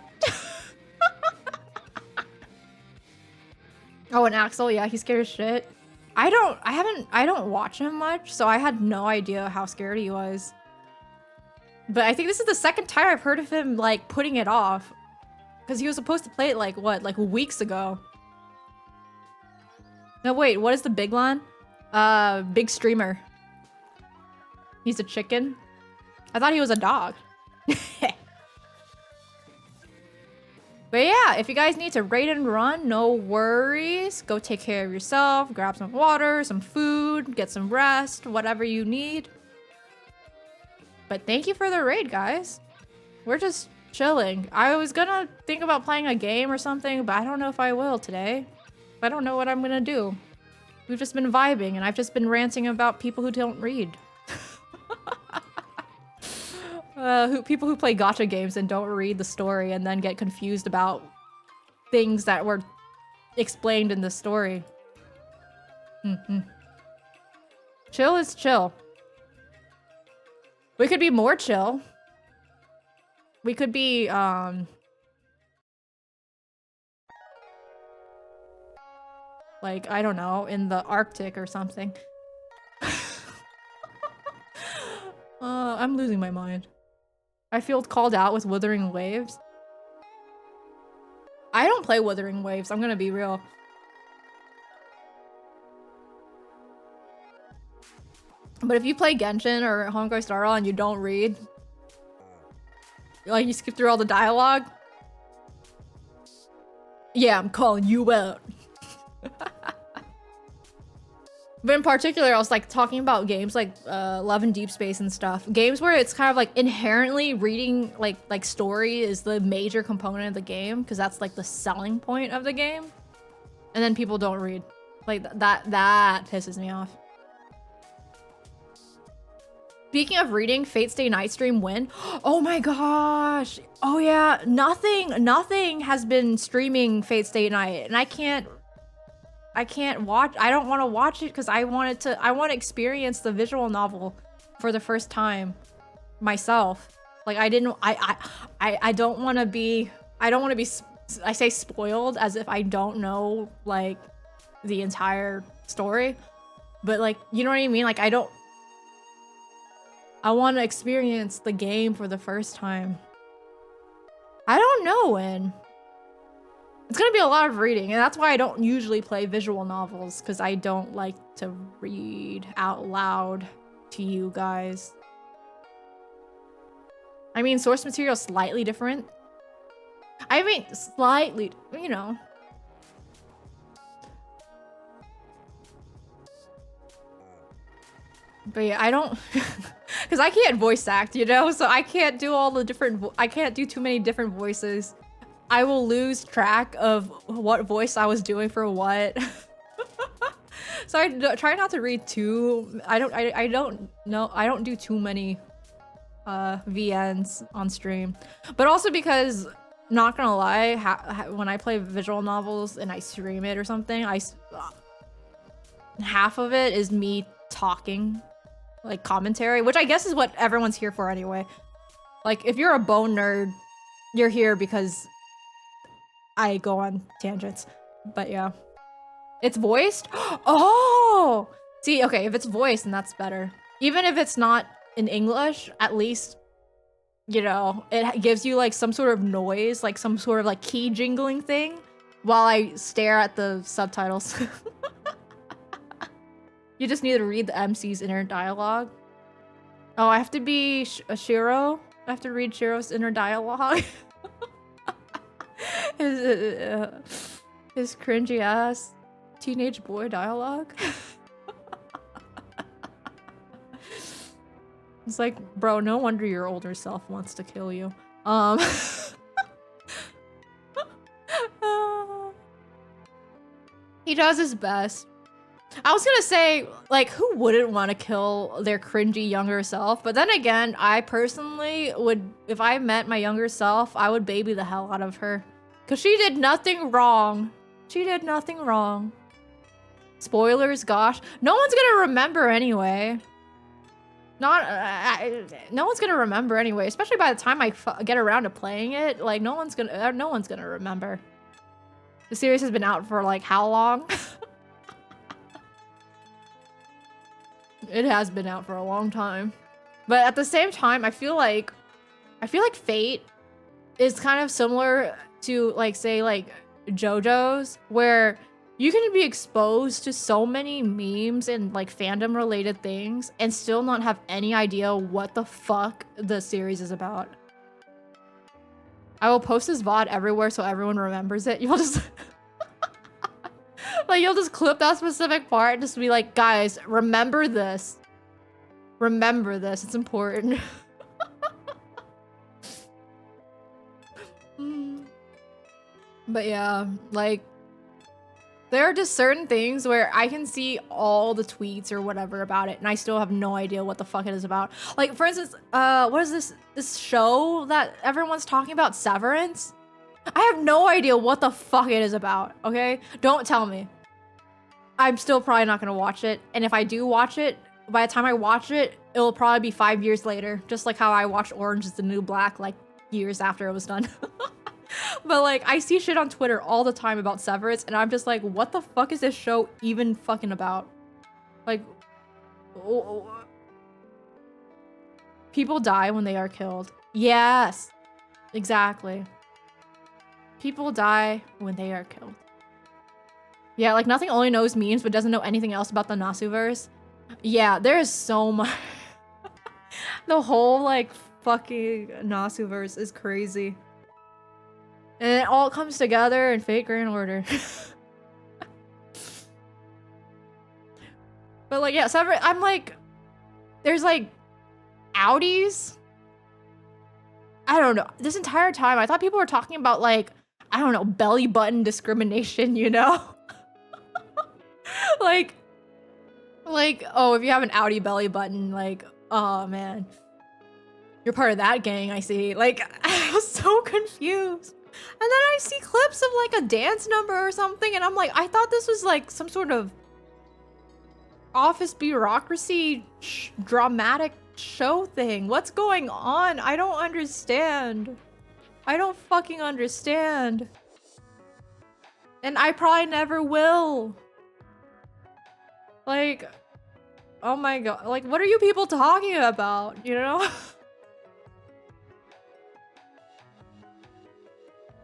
Oh, and Axel, yeah, he's scared as shit. I don't watch him much, so I had no idea how scared he was. But I think this is the second time I've heard of him, like, putting it off. Because he was supposed to play it, like, what, like weeks ago. No, wait, what is the big line? Big streamer. He's a chicken? I thought he was a dog. But yeah, if you guys need to raid and run, no worries. Go take care of yourself, grab some water, some food, get some rest, whatever you need. But thank you for the raid, guys. We're just chilling. I was gonna think about playing a game or something, but I don't know if I will today. I don't know what I'm gonna do. We've just been vibing, and I've just been ranting about people who don't read. People who play gacha games and don't read the story and then get confused about things that were explained in the story. Chill is chill. We could be more chill. We could be, like, I don't know, in the Arctic or something. I'm losing my mind. I feel called out with Wuthering Waves. I don't play Wuthering Waves, I'm gonna be real. But if you play Genshin or Honkai Star Rail and you don't read, like you skip through all the dialogue, yeah, I'm calling you out. But in particular, I was like talking about games like Love and Deep Space and stuff. Games where it's kind of like inherently reading like story is the major component of the game because that's like the selling point of the game. And then people don't read. Like that pisses me off. Speaking of reading, Fate Stay Night stream when? Oh my gosh. Oh yeah, nothing has been streaming Fate Stay Night and I can't I can't watch. I don't want to watch it because I want to experience the visual novel for the first time myself. Like I don't want to be. I don't want to be. I say spoiled as if I don't know like the entire story, but like you know what I mean. Like I don't. I want to experience the game for the first time. I don't know when. It's gonna be a lot of reading, and that's why I don't usually play visual novels, because I don't like to read out loud to you guys. I mean, source material is slightly different. I mean, slightly, you know. But yeah, I don't, because I can't voice act, you know? So I can't do all the different, I can't do too many different voices. I will lose track of what voice I was doing for what. So I try not to read too, I don't do too many VNs on stream. But also because, not gonna lie, when I play visual novels and I stream it or something, half of it is me talking, like commentary, which I guess is what everyone's here for anyway. Like if you're a bone nerd, you're here because I go on tangents. But yeah, it's voiced. Oh, see, okay, if it's voiced, then that's better. Even if it's not in English, at least, you know, it gives you like some sort of noise, like some sort of like key jingling thing while I stare at the subtitles. You just need to read the MC's inner dialogue. Oh, I have to be Shiro? I have to read Shiro's inner dialogue? His cringy ass teenage boy dialogue? It's like, bro, no wonder your older self wants to kill you. He does his best. I was gonna say, like, who wouldn't want to kill their cringy younger self? But then again, I personally would, if I met my younger self, I would baby the hell out of her. Because she did nothing wrong. She did nothing wrong. Spoilers, gosh. No one's gonna remember anyway. No one's gonna remember anyway, especially by the time I get around to playing it. Like, no one's gonna remember. The series has been out for, like, how long? It has been out for a long time. But at the same time, I feel like Fate is kind of similar to, like, say, like, JoJo's, where you can be exposed to so many memes and, like, fandom related things and still not have any idea what the fuck the series is about. I will post this VOD everywhere so everyone remembers it. You'll just like, you'll just clip that specific part and just be like, guys, remember this. Remember this, it's important. But yeah, like, there are just certain things where I can see all the tweets or whatever about it and I still have no idea what the fuck it is about. Like, for instance, what is this show that everyone's talking about, Severance? I have no idea what the fuck it is about, okay? Don't tell me. I'm still probably not gonna watch it, and if I do watch it, by the time I watch it, it'll probably be 5 years later, just like how I watched Orange is the New Black, like, years after it was done. But, like, I see shit on Twitter all the time about Severance, and I'm just like, what the fuck is this show even fucking about? Like, people die when they are killed. Yes, exactly. People die when they are killed. Yeah, like, Nothing only knows memes, but doesn't know anything else about the Nasuverse. Yeah, there is so much. The whole, like, fucking Nasuverse is crazy. And it all comes together in Fate Grand Order. But, like, yeah, I'm like, there's, like, Audis. I don't know. This entire time, I thought people were talking about, like, I don't know, belly button discrimination, you know? like, oh, if you have an Audi belly button, like, oh, man. You're part of that gang, I see. Like, I was so confused. And then I I see clips of like a dance number or something, and I'm like, I thought this was like some sort of office bureaucracy dramatic show thing. What's going on? I don't understand. I don't fucking understand. And I probably never will. Like, oh my god. Like, what are you people talking about, you know?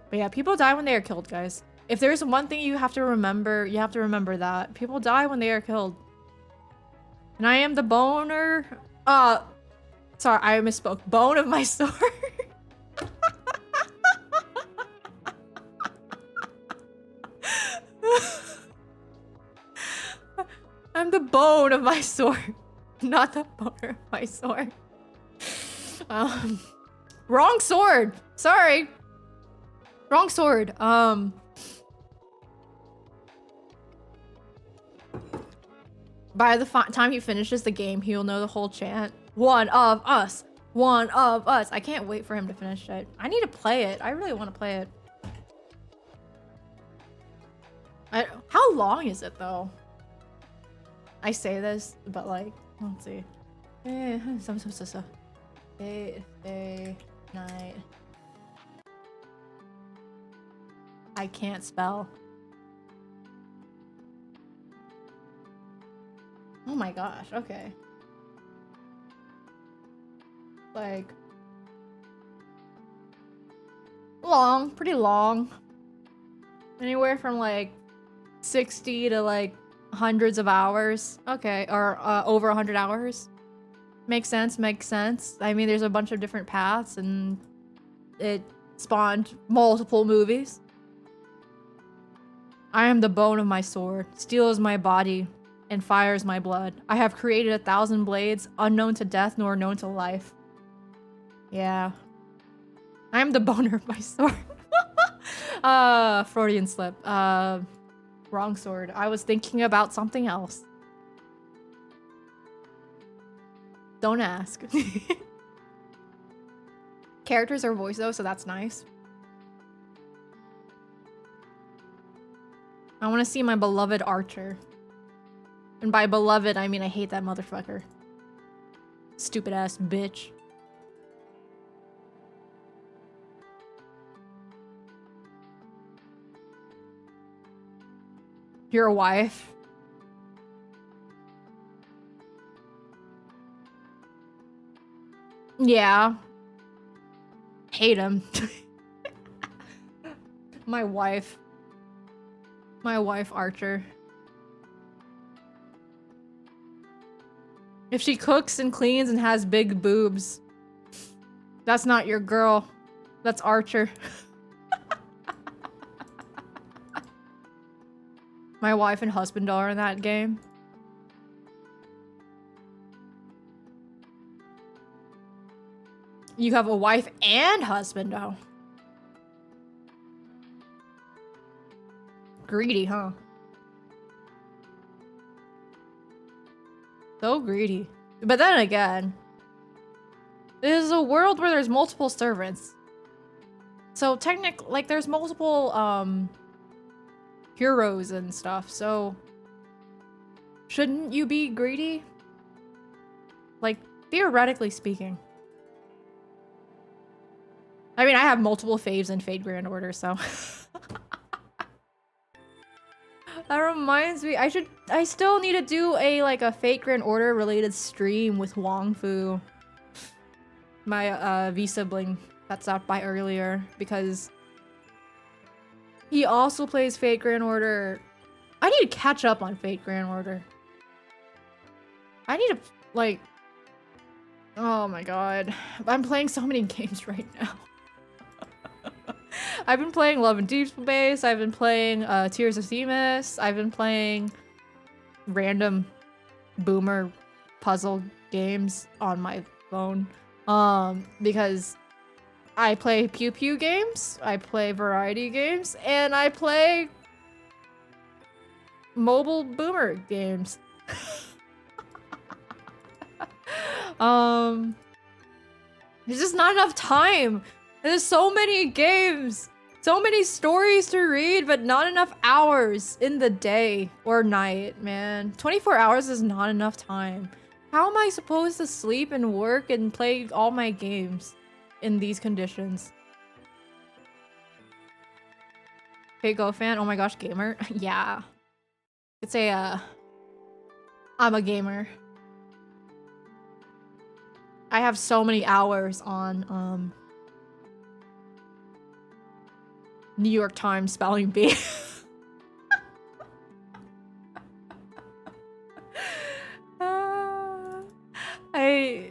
But yeah, people die when they are killed, guys. If there's one thing you have to remember, you have to remember that. People die when they are killed. And I am the boner. Sorry, I misspoke. Bone of my sword. I'm the bone of my sword, not the boner of my sword. Wrong sword. Sorry. Wrong sword. By the time he finishes the game, he'll know the whole chant. One of us. One of us. I can't wait for him to finish it. I need to play it. I really want to play it. How long is it though? I say this, but like, let's see. Day, night. I can't spell. Oh my gosh, okay. Like, long, pretty long. Anywhere from like 60 to like hundreds of hours. Okay, or over 100 hours. Makes sense, makes sense. I mean, there's a bunch of different paths and it spawned multiple movies. I am the bone of my sword. Steel is my body and fire is my blood. I have created 1,000 blades, unknown to death nor known to life. Yeah. I am the boner of my sword. Freudian slip. Wrong sword. I was thinking about something else. Don't ask. Characters are voiced though, so that's nice. I want to see my beloved Archer. And by beloved, I mean I hate that motherfucker. Stupid ass bitch. Your wife. Yeah. Hate him. My wife. My wife, Archer. If she cooks and cleans and has big boobs, that's not your girl. That's Archer. My wife and husband are in that game. You have a wife and husband, though. Greedy, huh? So greedy. But then again, there's a world where there's multiple servants. So technically, like, there's multiple, heroes and stuff, so shouldn't you be greedy? Like, theoretically speaking. I mean, I have multiple faves in Fate Grand Order, so. That reminds me, I still need to do a Fate Grand Order related stream with Wong Fu. My V sibling that stopped by earlier, because he also plays Fate Grand Order. I need to catch up on Fate Grand Order. I need to, like... Oh my god. I'm playing so many games right now. I've been playing Love and Deep Space, I've been playing Tears of Themis, I've been playing random boomer puzzle games on my phone. Because I play Pew Pew games, I play variety games, and I play mobile boomer games. There's just not enough time. There's so many games. So many stories to read, but not enough hours in the day or night, man. 24 hours is not enough time. How am I supposed to sleep and work and play all my games in these conditions? Hey, Go fan. Oh my gosh, gamer. Yeah. It's a, I'm a gamer. I have so many hours on, New York Times spelling bee. I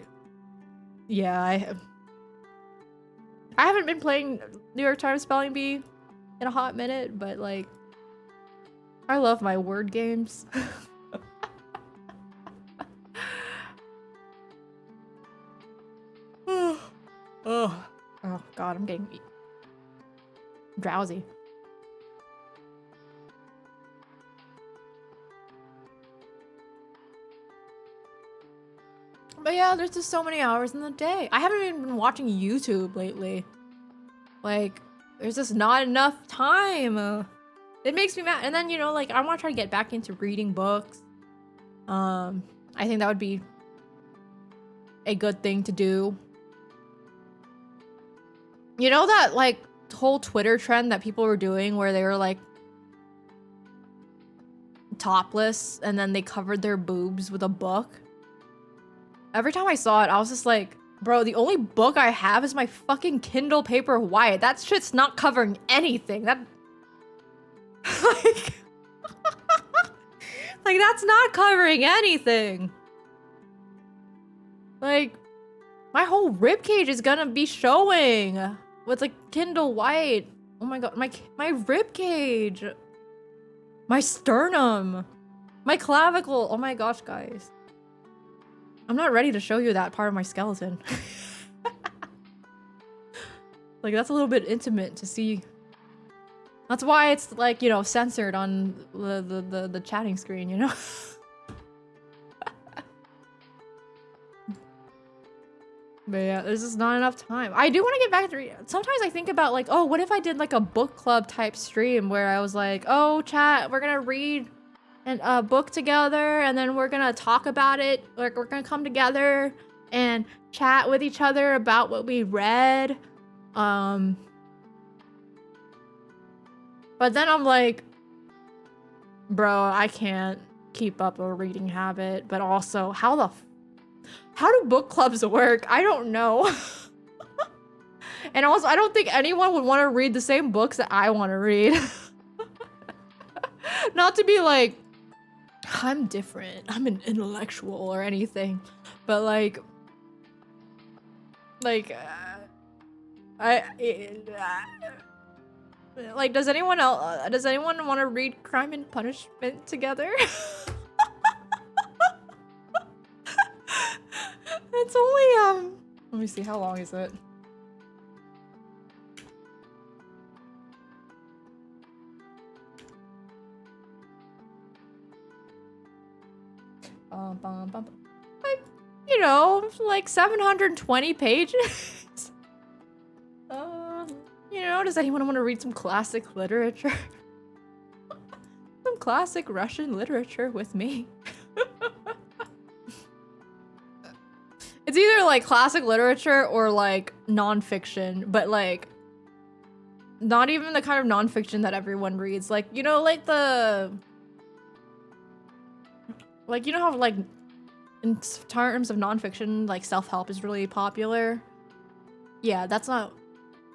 haven't been playing New York Times spelling bee in a hot minute, but like, I love my word games. Oh god, I'm getting drowsy. But yeah, there's just so many hours in the day. I haven't even been watching YouTube lately. Like, there's just not enough time. It makes me mad. And then, you know, like, I want to try to get back into reading books. I think that would be a good thing to do. You know that, like, whole Twitter trend that people were doing where they were, like, topless and then they covered their boobs with a book? Every time I saw it, I was just like, bro, the only book I have is my fucking Kindle Paperwhite. That shit's not covering anything. That... like... like, that's not covering anything. Like, my whole ribcage is gonna be showing with like Kindle White. Oh my god, my ribcage, my sternum, my clavicle. Oh my gosh, guys. I'm not ready to show you that part of my skeleton. Like, that's a little bit intimate to see. That's why it's like, you know, censored on the chatting screen, you know? But yeah, there's just not enough time. I do want to get back to read. Sometimes I think about like, oh, what if I did like a book club type stream where I was like, oh, chat, we're gonna read a book together and then we're gonna talk about it. Like, we're gonna come together and chat with each other about what we read. But then I'm like, bro, I can't keep up a reading habit. But also, how do book clubs work? I don't know. And also, I don't think anyone would want to read the same books that I want to read. Not to be like, I'm different, I'm an intellectual or anything, but like like, does anyone want to read Crime and Punishment together? It's only let me see, how long is it? Like, you know, like 720 pages. You know, does anyone want to read some classic literature? Some classic Russian literature with me. It's either like classic literature or like nonfiction, but like not even the kind of nonfiction that everyone reads. Like, you know, like you know how like in terms of nonfiction, like self-help is really popular? Yeah, that's not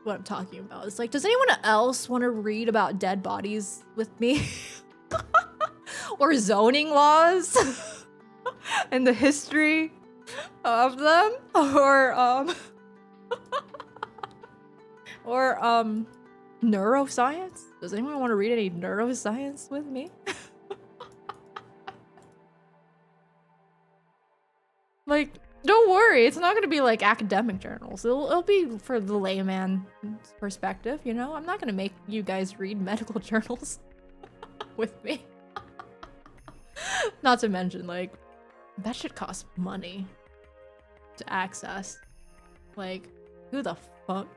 what I'm talking about. It's like, does anyone else want to read about dead bodies with me? Or zoning laws? And the history of them? Or neuroscience? Does anyone want to read any neuroscience with me? Like, don't worry, it's not gonna be like academic journals. It'll be for the layman perspective, you know? I'm not gonna make you guys read medical journals with me. Not to mention, like, that shit costs money to access. Like, who the fuck?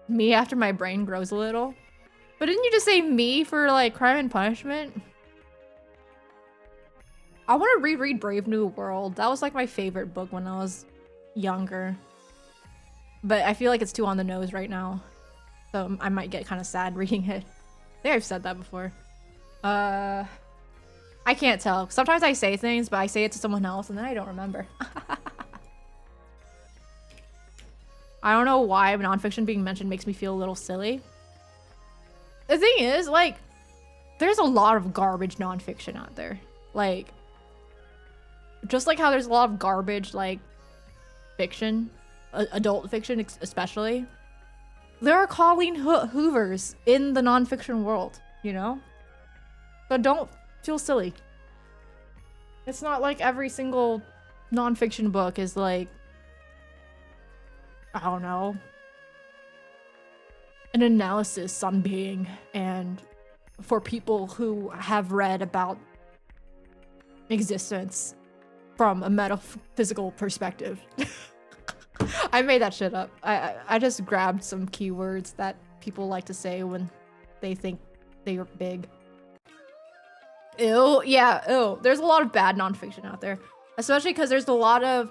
Me after my brain grows a little. But didn't you just say me for like Crime and Punishment? I want to reread Brave New World. That was like my favorite book when I was younger. But I feel like it's too on the nose right now. So I might get kind of sad reading it. I think I've said that before. I can't tell. Sometimes I say things, but I say it to someone else and then I don't remember. I don't know why nonfiction being mentioned makes me feel a little silly. The thing is, like, there's a lot of garbage nonfiction out there. Like, just like how there's a lot of garbage, like, fiction, adult fiction especially. There are Colleen Hoovers in the nonfiction world, you know? So don't feel silly. It's not like every single nonfiction book is like, I don't know, an analysis on being and for people who have read about existence from a metaphysical perspective. I made that shit up. I just grabbed some keywords that people like to say when they think they are big. Ew, yeah, ew. There's a lot of bad nonfiction out there. Especially because there's a lot of...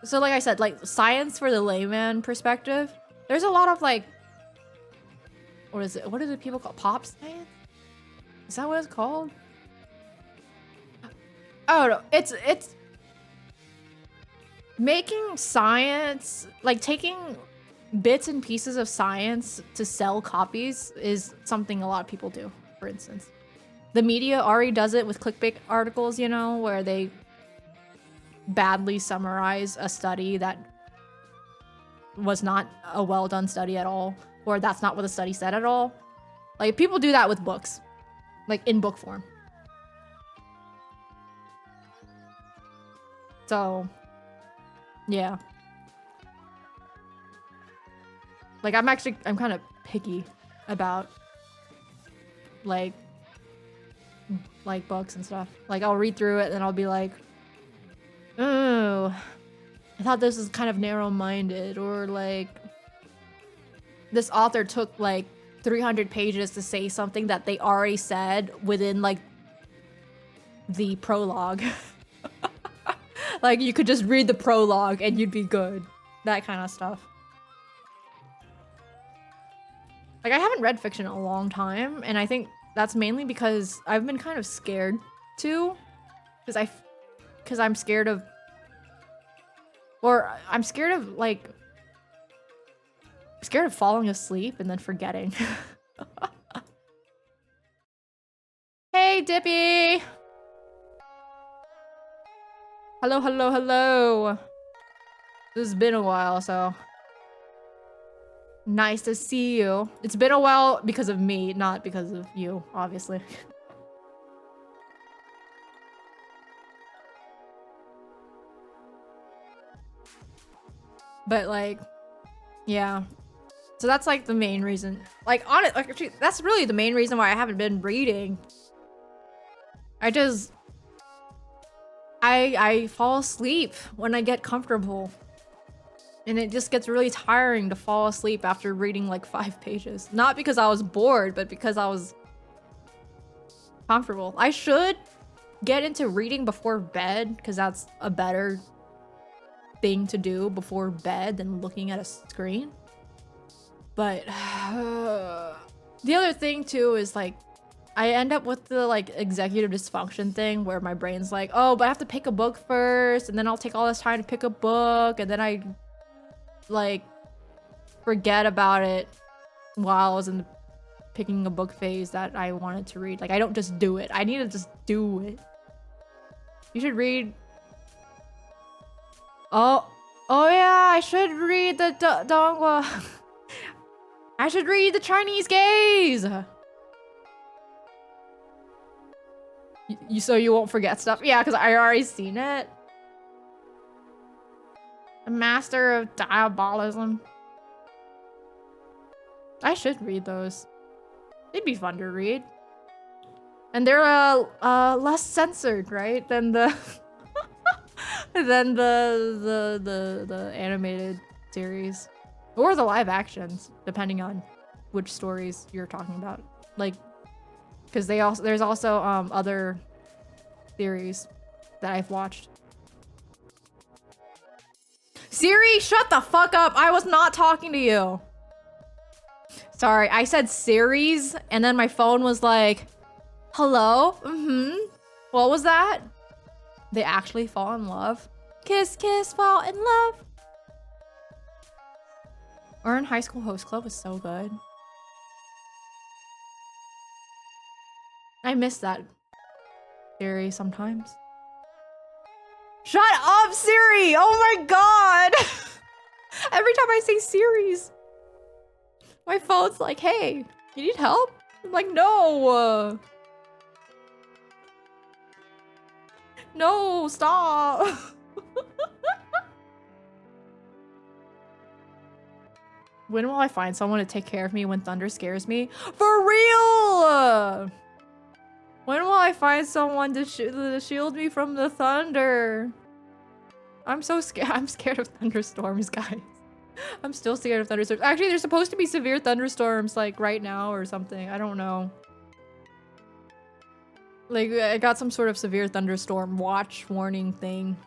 So like I said, like science for the layman perspective. There's a lot of like... What is it? What do the people call pop science? Is that what it's called? Oh no, it's making science, like taking bits and pieces of science to sell copies is something a lot of people do, for instance. The media already does it with clickbait articles, you know, where they badly summarize a study that was not a well-done study at all, or that's not what the study said at all. Like, people do that with books, like in book form. So, yeah. Like, I'm kind of picky about, like books and stuff. Like, I'll read through it and I'll be like, oh, I thought this was kind of narrow-minded, or like, this author took like 300 pages to say something that they already said within like the prologue. Like, you could just read the prologue and you'd be good. That kind of stuff. Like, I haven't read fiction in a long time, and I think that's mainly because I've been kind of scared too. Because I'm scared of... Or I'm scared of, like... scared of falling asleep and then forgetting. Hey, Dippy! Hello, hello, hello. This has been a while, so... Nice to see you. It's been a while because of me, not because of you, obviously. But, like, yeah. So that's, like, the main reason. Like, actually, that's really the main reason why I haven't been reading. I fall asleep when I get comfortable. And it just gets really tiring to fall asleep after reading like 5 pages. Not because I was bored, but because I was comfortable. I should get into reading before bed, because that's a better thing to do before bed than looking at a screen. But the other thing too is, like, I end up with the like executive dysfunction thing where my brain's like, oh, but I have to pick a book first, and then I'll take all this time to pick a book, and then I like forget about it while I was in the picking a book phase that I wanted to read. Like, I don't just do it. I need to just do it. You should read... Oh yeah, I should read the Dongwa. I should read the Chinese Gaze. So you won't forget stuff? Yeah, because I already seen it. The Master of Diabolism. I should read those. They'd be fun to read. And they're less censored, right? Than the than the animated series. Or the live actions, depending on which stories you're talking about. Like, because there's also other series that I've watched. Siri, shut the fuck up! I was not talking to you. Sorry, I said series, and then my phone was like, hello? What was that? They actually fall in love? Kiss, kiss, fall in love. Earn High School Host Club was so good. I miss that Siri sometimes. Shut up, Siri! Oh my god! Every time I say series, my phone's like, hey, you need help? I'm like, no. No, stop. When will I find someone to take care of me when thunder scares me? For real! When will I find someone to shield me from the thunder? I'm so scared. I'm scared of thunderstorms, guys. I'm still scared of thunderstorms. Actually, there's supposed to be severe thunderstorms like right now or something. I don't know. Like, I got some sort of severe thunderstorm watch warning thing.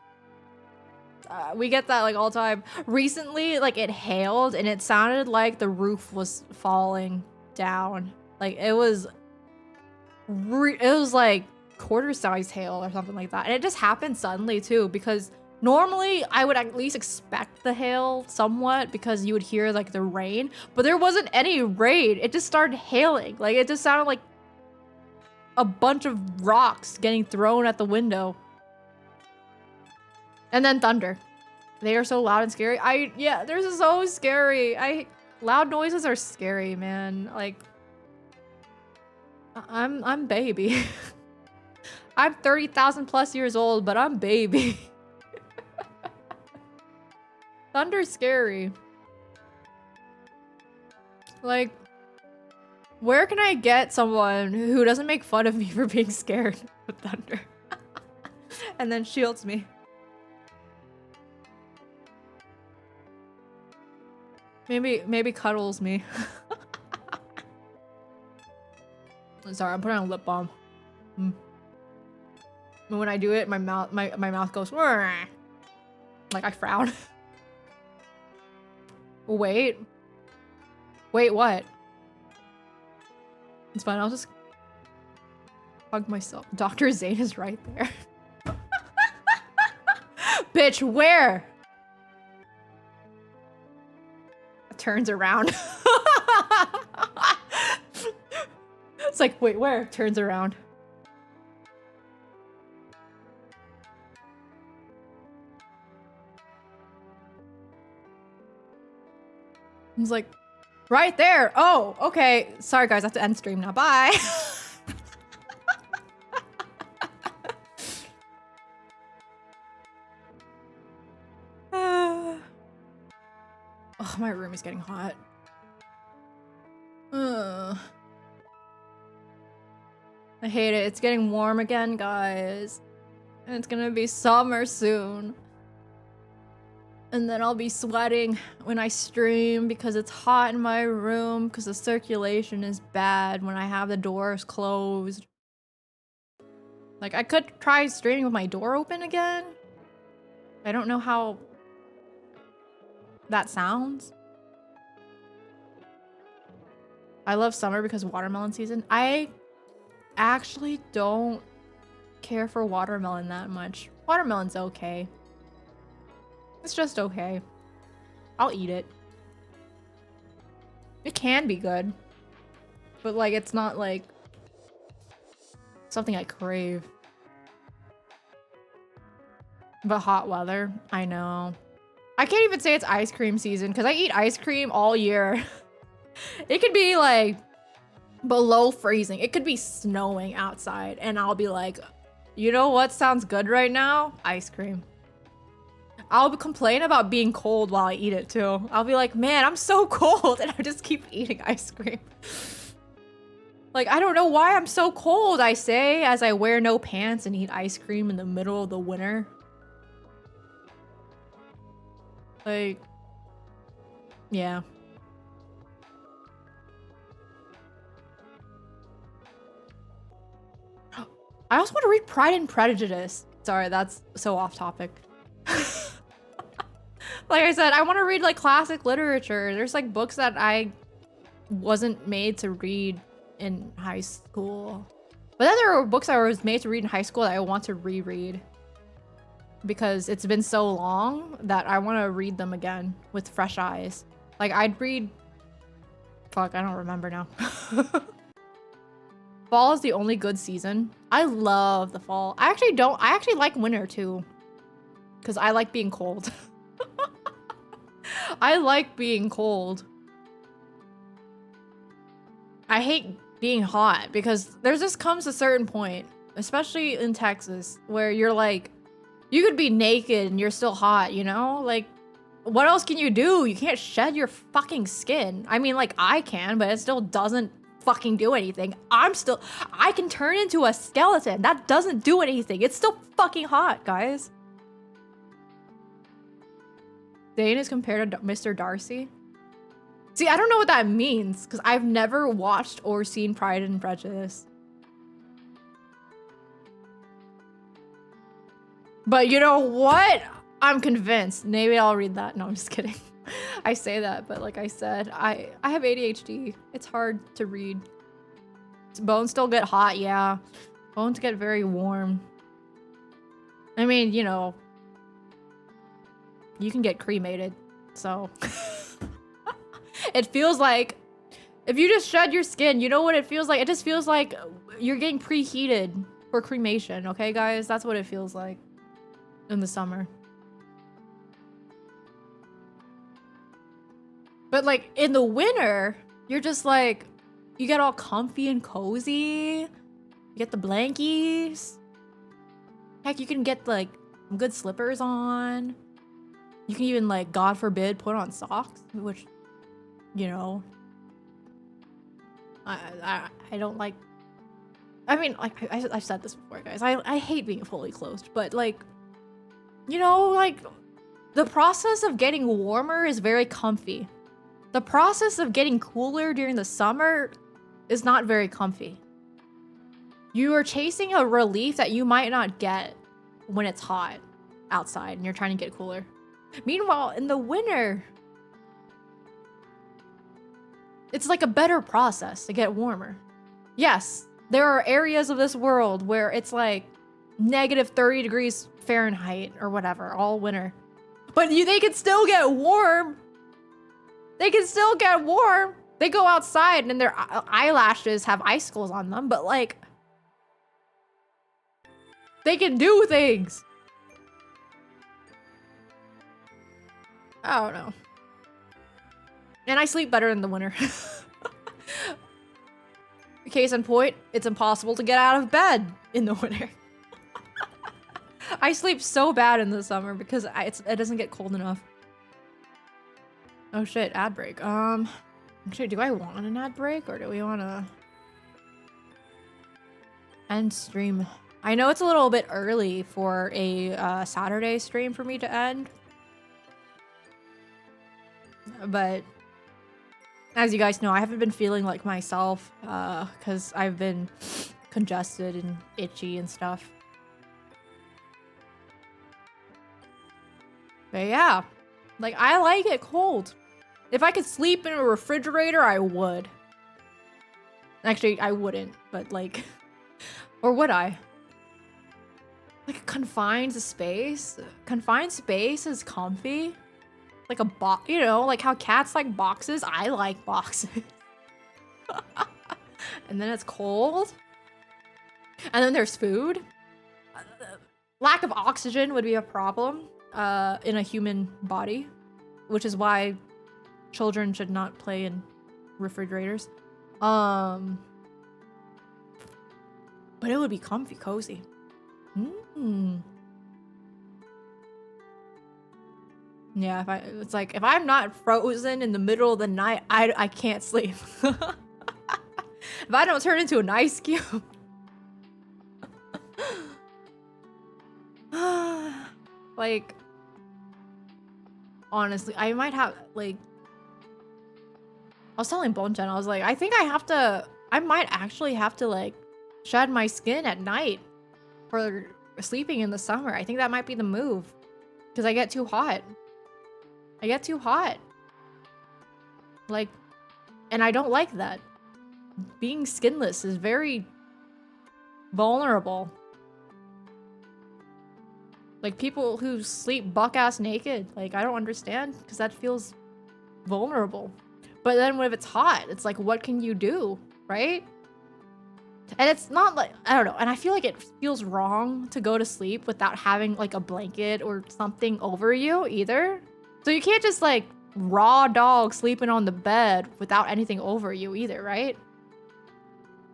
We get that like all the time. Recently, like it hailed and it sounded like the roof was falling down. Like it was like quarter-sized hail or something like that. And it just happened suddenly too, because normally I would at least expect the hail somewhat because you would hear like the rain, but there wasn't any rain. It just started hailing. Like it just sounded like a bunch of rocks getting thrown at the window. And then thunder. They are so loud and scary. Yeah, they're so scary. Loud noises are scary, man. Like, I'm baby. I'm 30,000 plus years old, but I'm baby. Thunder's scary. Like, where can I get someone who doesn't make fun of me for being scared of thunder? And then shields me. Maybe cuddles me. Sorry, I'm putting on a lip balm. When I do it, my mouth goes like I frown. Wait, what? It's fine. I'll just hug myself. Dr. Zane is right there. Bitch, where? Turns around. It's like, wait, where? Turns around. He's like, right there. Oh, okay. Sorry, guys. I have to end stream now. Bye. Oh, my room is getting hot. I hate it. It's getting warm again, guys. And it's gonna be summer soon. And then I'll be sweating when I stream because it's hot in my room because the circulation is bad when I have the doors closed. Like, I could try streaming with my door open again. I don't know how that sounds. I love summer because watermelon season. I actually don't care for watermelon that much. Watermelon's okay. It's just okay. I'll eat it. It can be good. But like, it's not like something I crave. But hot weather, I know. I can't even say it's ice cream season because I eat ice cream all year. It could be like below freezing. It could be snowing outside and I'll be like, you know what sounds good right now? Ice cream. I'll complain about being cold while I eat it too. I'll be like, man, I'm so cold, and I just keep eating ice cream. Like, I don't know why I'm so cold, I say, as I wear no pants and eat ice cream in the middle of the winter. Like, Yeah. I also want to read Pride and Prejudice. Sorry, that's so off topic. Like I said, I want to read like classic literature. There's like books that I wasn't made to read in high school. But then there were books I was made to read in high school that I want to reread. Because it's been so long that I want to read them again with fresh eyes. Like I'd read... Fuck, I don't remember now. Fall is the only good season. I love the fall. I actually like winter too. Because I like being cold. I like being cold. I hate being hot because there just comes a certain point, especially in Texas, where you're like, you could be naked and you're still hot, you know? Like, what else can you do? You can't shed your fucking skin. I mean, like, I can, but it still doesn't fucking do anything. I can turn into a skeleton. That doesn't do anything. It's still fucking hot, guys. Dane is compared to Mr. Darcy. See, I don't know what that means, because I've never watched or seen Pride and Prejudice. But you know what? I'm convinced. Maybe I'll read that. No, I'm just kidding. I say that, but like I said, I have ADHD. It's hard to read. Bones still get hot, yeah. Bones get very warm. I mean, you know, you can get cremated, so... It feels like, if you just shed your skin, you know what it feels like? It just feels like you're getting preheated for cremation, okay, guys? That's what it feels like in the summer. But like in the winter, you're just like, you get all comfy and cozy. You get the blankies. Heck, you can get like some good slippers on. You can even like, God forbid, put on socks, which, you know, I don't like. I mean, like I've said this before, guys. I hate being fully clothed, but like, you know, like the process of getting warmer is very comfy. The process of getting cooler during the summer is not very comfy. You are chasing a relief that you might not get when it's hot outside and you're trying to get cooler. Meanwhile, in the winter, it's like a better process to get warmer. Yes, there are areas of this world where it's like -30 degrees Fahrenheit or whatever all winter. But they can still get warm. They can still get warm. They go outside and their eyelashes have icicles on them, but like, they can do things. I don't know. And I sleep better in the winter. Case in point, it's impossible to get out of bed in the winter. I sleep so bad in the summer because it doesn't get cold enough. Oh shit, ad break. Actually, do I want an ad break or do we want to end stream? I know it's a little bit early for a Saturday stream for me to end. But as you guys know, I haven't been feeling like myself because I've been congested and itchy and stuff. But yeah, like I like it cold. If I could sleep in a refrigerator, I would. Actually, I wouldn't, but like, or would I? Like a confined space? Confined space is comfy. Like a box, you know, like how cats like boxes. I like boxes. And then it's cold. And then there's food. Lack of oxygen would be a problem in a human body, which is why children should not play in refrigerators. But it would be comfy, cozy. Yeah, it's like if I'm not frozen in the middle of the night, I can't sleep. If I don't turn into an ice cube. Like, honestly, I might have like I was telling Bonchen, I was like, I think I might actually have to like shed my skin at night for sleeping in the summer. I think that might be the move. Because I get too hot. I get too hot. Like, and I don't like that. Being skinless is very vulnerable. Like, people who sleep buck-ass naked, like, I don't understand, because that feels vulnerable. But then when it's hot, it's like, what can you do, right? And it's not like, I don't know, and I feel like it feels wrong to go to sleep without having, like, a blanket or something over you, either. So you can't just, like, raw dog sleeping on the bed without anything over you, either, right?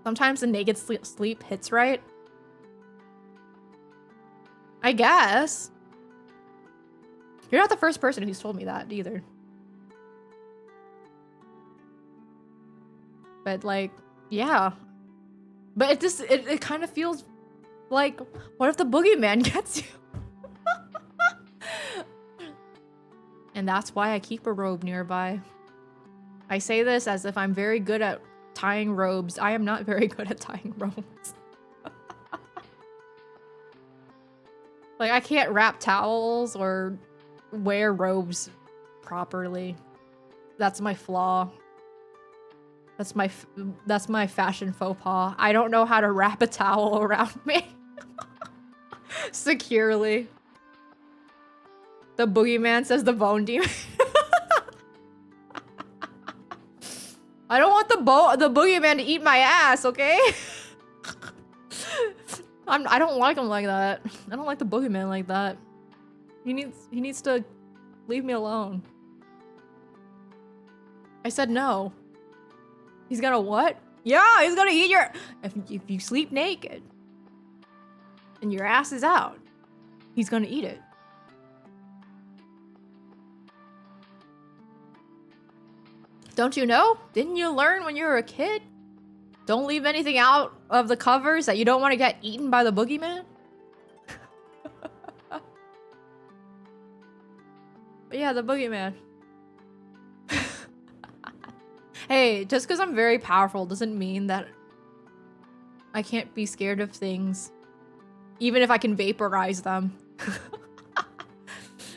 Sometimes the naked sleep hits right. I guess. You're not the first person who's told me that, either. But, like, yeah. But it just, it kind of feels like, what if the boogeyman gets you? And that's why I keep a robe nearby. I say this as if I'm very good at tying robes. I am not very good at tying robes. Like, I can't wrap towels or wear robes properly. That's my flaw. That's my fashion faux pas. I don't know how to wrap a towel around me securely. The boogeyman says the bone demon. I don't want the boogeyman to eat my ass, okay? I don't like him like that. I don't like the boogeyman like that. He needs to leave me alone. I said no. He's gonna what? Yeah, he's gonna eat your... If you sleep naked and your ass is out, he's gonna eat it. Don't you know? Didn't you learn when you were a kid? Don't leave anything out of the covers that you don't want to get eaten by the boogeyman? But yeah, the boogeyman. Hey, just because I'm very powerful doesn't mean that I can't be scared of things. Even if I can vaporize them.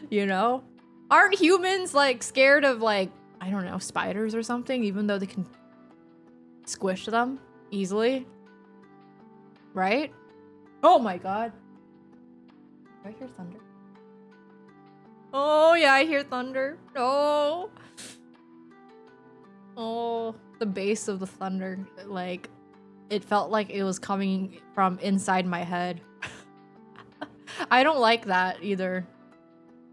You know? Aren't humans, like, scared of, like, I don't know, spiders or something? Even though they can squish them easily? Right? Oh my god. Do I hear thunder? Oh yeah, I hear thunder. Oh. Oh, the bass of the thunder, like, it felt like it was coming from inside my head. I don't like that either.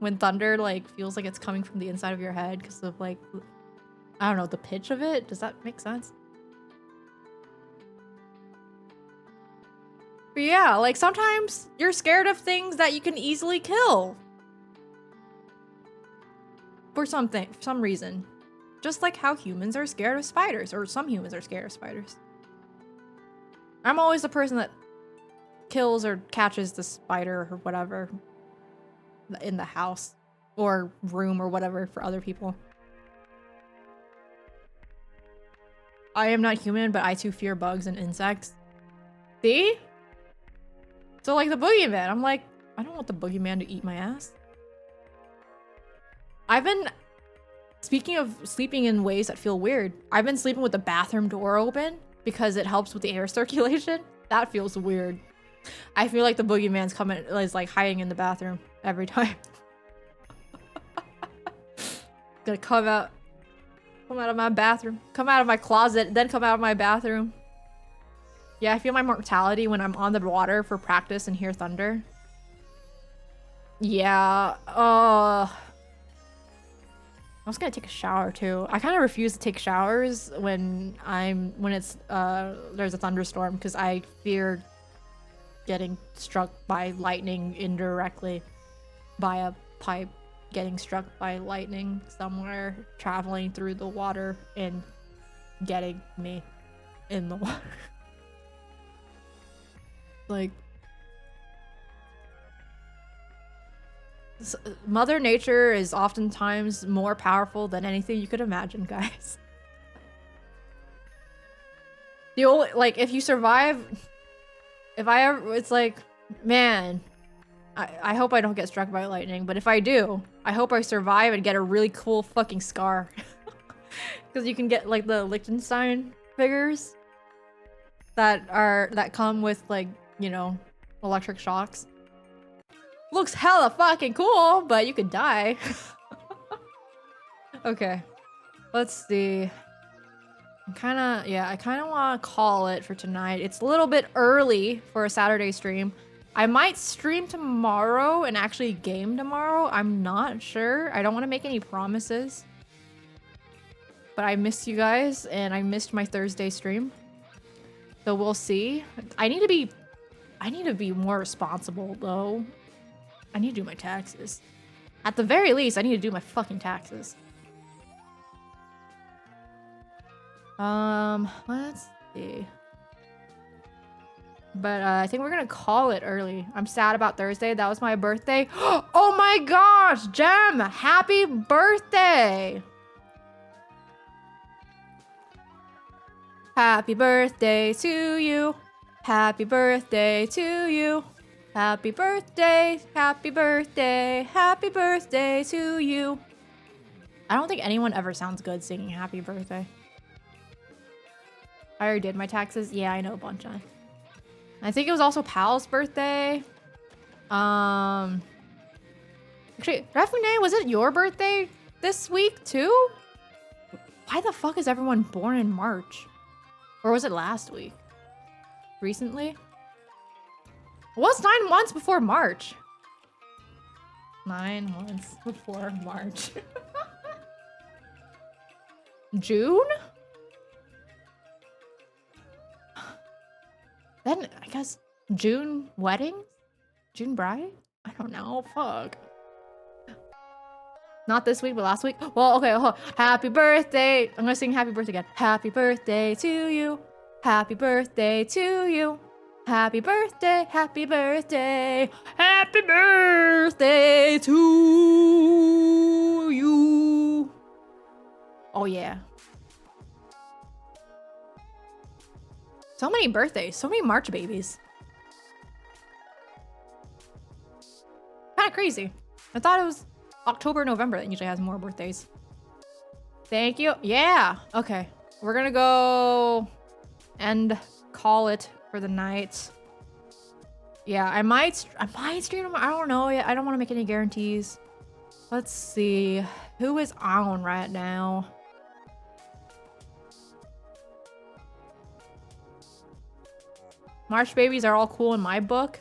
When thunder, like, feels like it's coming from the inside of your head because of, like, I don't know, the pitch of it. Does that make sense? But yeah, like, sometimes you're scared of things that you can easily kill. For some reason. Just like how humans are scared of spiders, or some humans are scared of spiders. I'm always the person that kills or catches the spider or whatever in the house or room or whatever for other people. I am not human, but I too fear bugs and insects. See? So like the boogeyman, I'm like, I don't want the boogeyman to eat my ass. I've been... Speaking of sleeping in ways that feel weird, I've been sleeping with the bathroom door open because it helps with the air circulation. That feels weird. I feel like the boogeyman's coming, is like hiding in the bathroom every time. Gonna come out of my bathroom, come out of my closet, then come out of my bathroom. Yeah, I feel my mortality when I'm on the water for practice and hear thunder. Yeah, I was gonna take a shower too. I kind of refuse to take showers when it's there's a thunderstorm because I fear getting struck by lightning indirectly by a pipe getting struck by lightning somewhere, traveling through the water and getting me in the water. Like, Mother Nature is oftentimes more powerful than anything you could imagine, guys. The only, like, if you survive, if I ever, it's like, man, I hope I don't get struck by lightning, but if I do, I hope I survive and get a really cool fucking scar. Because you can get, like, the Liechtenstein figures that come with, like, you know, electric shocks. Looks hella fucking cool, but you could die. Okay, let's see. I kind of want to call it for tonight. It's a little bit early for a Saturday stream. I might stream tomorrow and actually game tomorrow. I'm not sure. I don't want to make any promises. But I missed you guys and I missed my Thursday stream. So we'll see. I need to be more responsible though. I need to do my taxes. At the very least, I need to do my fucking taxes. Let's see. But I think we're gonna call it early. I'm sad about Thursday. That was my birthday. Oh my gosh, Jem! Happy birthday! Happy birthday to you. Happy birthday to you. Happy birthday, happy birthday, happy birthday to you. I don't think anyone ever sounds good singing happy birthday. I already did my taxes. Yeah, I know a bunch on. I think it was also Pal's birthday. Actually, Refune, was it your birthday this week too? Why the fuck is everyone born in March? Or was it last week? Recently? What's 9 months before March? 9 months before March. June? Then, I guess, June weddings? June bride? I don't know, fuck. Not this week, but last week? Well, okay, happy birthday. I'm gonna sing happy birthday again. Happy birthday to you. Happy birthday to you. Happy birthday, happy birthday. Happy birthday to you. Oh, yeah. So many birthdays, so many March babies. Kind of crazy. I thought it was October, November that usually has more birthdays. Thank you. Yeah. Okay. We're gonna go and call it for the night. Yeah, I might stream tomorrow. I don't know yet. I don't want to make any guarantees. Let's see. Who is on right now? March babies are all cool in my book.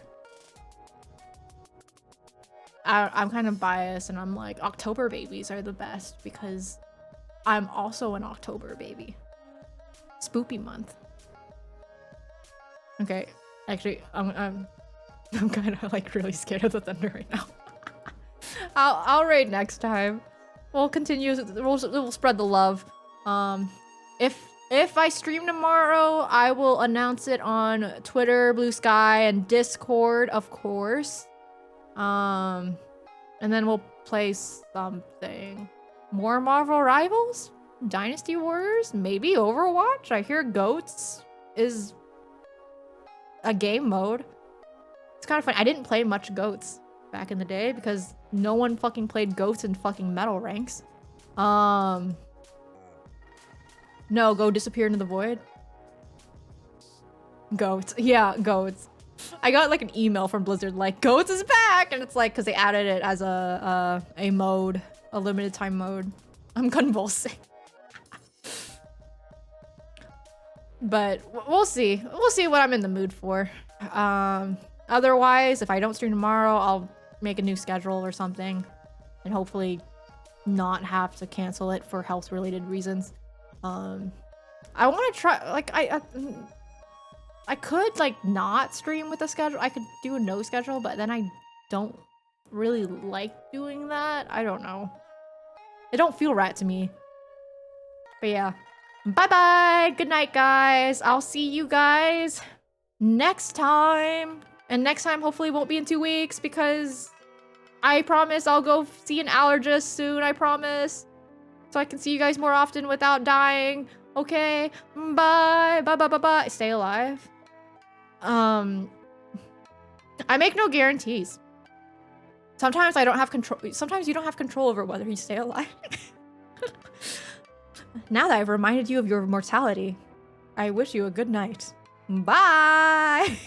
I'm kind of biased and I'm like, October babies are the best because I'm also an October baby. Spoopy month. Okay, actually, I'm kind of like really scared of the thunder right now. I'll raid next time. We'll continue. We'll spread the love. If I stream tomorrow, I will announce it on Twitter, Blue Sky, and Discord, of course. And then we'll play something. More Marvel Rivals? Dynasty Warriors? Maybe Overwatch? I hear Goats is a game mode. It's kind of fun. I didn't play much Goats back in the day because no one fucking played Goats in fucking metal ranks. No, go disappear into the void. Goats. Yeah, Goats. I got like an email from Blizzard like, Goats is back! And it's like, because they added it as a mode, a limited time mode. I'm convulsing. But we'll see. We'll see what I'm in the mood for. Otherwise, if I don't stream tomorrow, I'll make a new schedule or something. And hopefully not have to cancel it for health-related reasons. I want to try, like, I could, like, not stream with a schedule. I could do a no schedule, but then I don't really like doing that. I don't know. It don't feel right to me. But yeah. Bye-bye! Good night, guys! I'll see you guys next time! And next time hopefully won't be in 2 weeks because I promise I'll go see an allergist soon, I promise. So I can see you guys more often without dying. Okay, bye, bye, bye, bye, bye. Stay alive. I make no guarantees. Sometimes I don't have control. Sometimes you don't have control over whether you stay alive. Now that I've reminded you of your mortality, I wish you a good night. Bye.